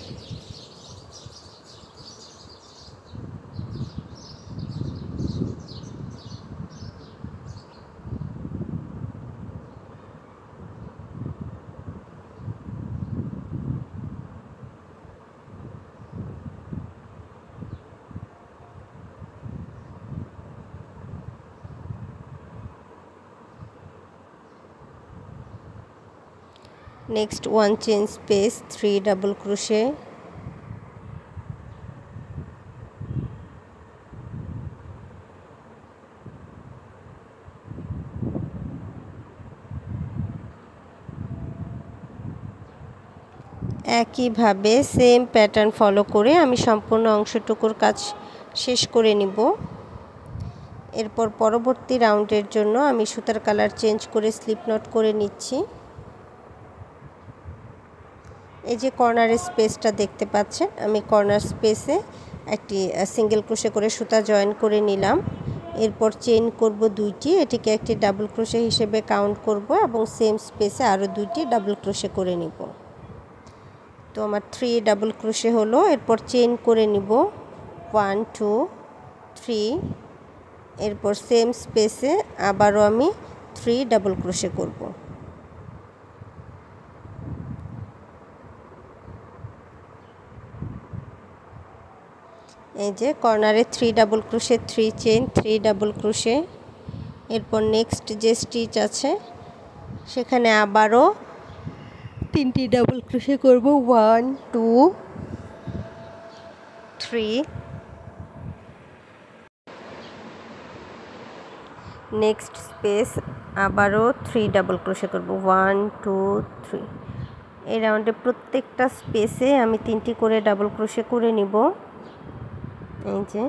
next 1 chain space, 3 double crochet, একইভাবে সেম প্যাটার্ন ফলো করে আমি সম্পূর্ণ অংশটুকুর কাজ শেষ করে নিব। এরপর পরবর্তী রাউন্ডের জন্য আমি সুতার কালার চেঞ্জ করে স্লিপ নট করে নিচ্ছি। এই যে কর্নারের স্পেসটা দেখতে পাচ্ছেন, আমি কর্নার স্পেসে একটি সিঙ্গেল ক্রোশে করে সুতা জয়েন করে নিলাম। এরপর চেইন করব 2টি, এটিকে একটি ডাবল ক্রোশে হিসেবে কাউন্ট করব এবং সেম স্পেসে আরও 2টি ডাবল ক্রোশে করে নিব। তো আমার 3 ডাবল ক্রোশে হলো। এরপর চেইন করে নিব 1 2 3, এরপর সেম স্পেসে আবারও আমি 3 ডাবল ক্রোশে করব। এই যে কর্নারে 3 double crochet, 3 chain, 3 double crochet. এরপর নেক্সট যে স্টিচ আছে সেখানে আবারও 3টি ডাবল ক্রোশে করব, 1 2 3। নেক্সট স্পেস আবারও 3 ডাবল ক্রোশে করব, 1 2 3। এই রাউন্ডে প্রত্যেকটা স্পেসে আমি 3টি করে ডাবল ক্রোশে করে নিব। এই যে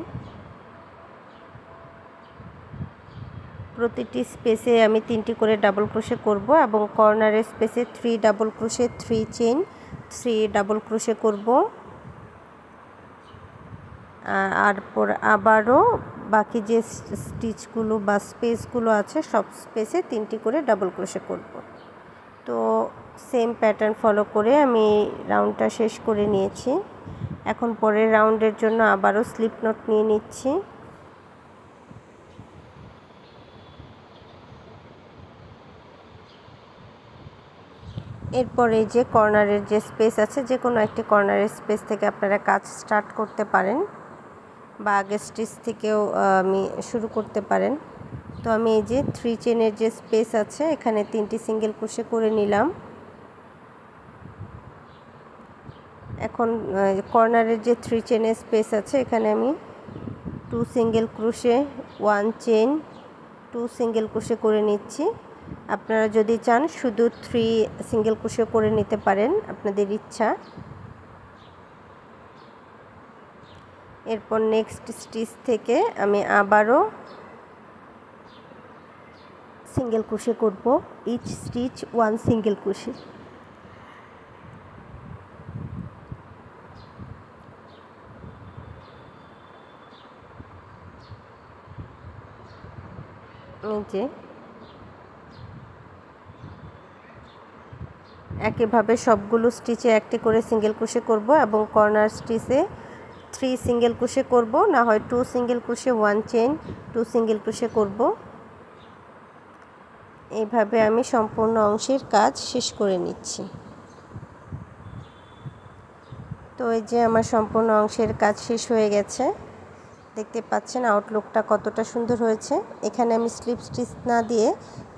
প্রতিটি স্পেসে আমি 3টি করে ডাবল ক্রোশে করব এবং কর্নারের স্পেসে 3 double crochet, 3 chain, 3 double crochet করব। আর পর আবারও বাকি যে স্টিচগুলো বা স্পেসগুলো আছে সব স্পেসে 3টি করে ডাবল ক্রোশে করব। তো সেম প্যাটার্ন ফলো করে আমি রাউন্ডটা শেষ করে নিয়েছি। এখন পরের রাউন্ডের জন্য আবারও স্লিপ নট নিয়ে নিচ্ছি। এরপরে যে কর্নারের যে স্পেস আছে, যে কোনো একটি কর্নারের স্পেস থেকে আপনারা কাজ স্টার্ট করতে পারেন বা আগের স্টিচ থেকেও আমি শুরু করতে পারেন। তো আমি এই যে 3 চেনের যে স্পেস আছে এখানে 3টি সিঙ্গেল ক্রোশে করে নিলাম। এখন কর্নারের যে 3 চেনের স্পেস আছে এখানে আমি 2 single crochet, 1 chain, 2 single crochet করে নিচ্ছি। আপনারা যদি চান শুধু 3 সিঙ্গেল ক্রোশে করে নিতে পারেন, আপনাদের ইচ্ছা। এরপর নেক্সট স্টিচ থেকে আমি আবারও সিঙ্গেল ক্রোশে করব, ইচ স্টিচ 1 সিঙ্গেল ক্রোশে। যে একইভাবে সবগুলো স্টিচে একটি করে সিঙ্গেল ক্রোশে করব এবং কর্নার স্টিচে 3 সিঙ্গেল ক্রোশে করব, না হয় 2 single crochet, 1 chain, 2 single crochet করব। এইভাবে আমি সম্পূর্ণ অংশের কাজ শেষ করে নিচ্ছি। তো এই যে আমার সম্পূর্ণ অংশের কাজ শেষ হয়ে গেছে, দেখতে পাচ্ছেন আউটলুকটা কতটা সুন্দর হয়েছে। এখানে আমি স্লিপ স্টিচ না দিয়ে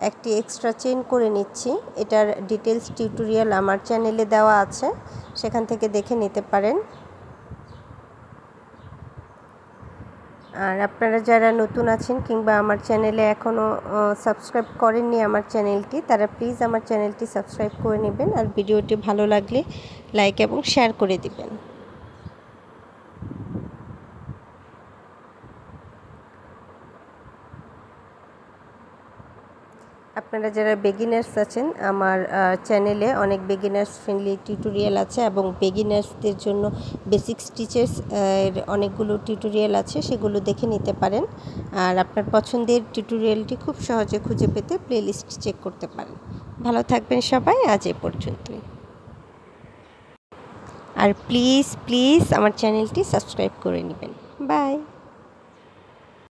একটি এক্সট্রা চেইন করে নিচ্ছি। এটার ডিটেলস টিউটোরিয়াল আমার চ্যানেলে দেওয়া আছে, সেখান থেকে দেখে নিতে পারেন। আর আপনারা যারা নতুন আছেন কিংবা আমার চ্যানেলে এখনও সাবস্ক্রাইব করেননি আমার চ্যানেলটি, তারা প্লিজ আমার চ্যানেলটি সাবস্ক্রাইব করে নেবেন আর ভিডিওটি ভালো লাগলে লাইক এবং শেয়ার করে দিবেন। আপনারা যারা বিগিনার্স আছেন, আমার চ্যানেলে অনেক বিগিনার্স ফ্রেন্ডলি টিউটোরিয়াল আছে এবং বিগিনার্সদের জন্য বেসিক স্টিচেস অনেকগুলো টিউটোরিয়াল আছে, সেগুলো দেখে নিতে পারেন। আর আপনার পছন্দের টিউটোরিয়ালটি খুব সহজে খুঁজে পেতে প্লেলিস্ট চেক করতে পারেন। ভালো থাকবেন সবাই, আজ এ পর্যন্তই। আর প্লিজ আমার চ্যানেলটি সাবস্ক্রাইব করে নেবেন। বাই।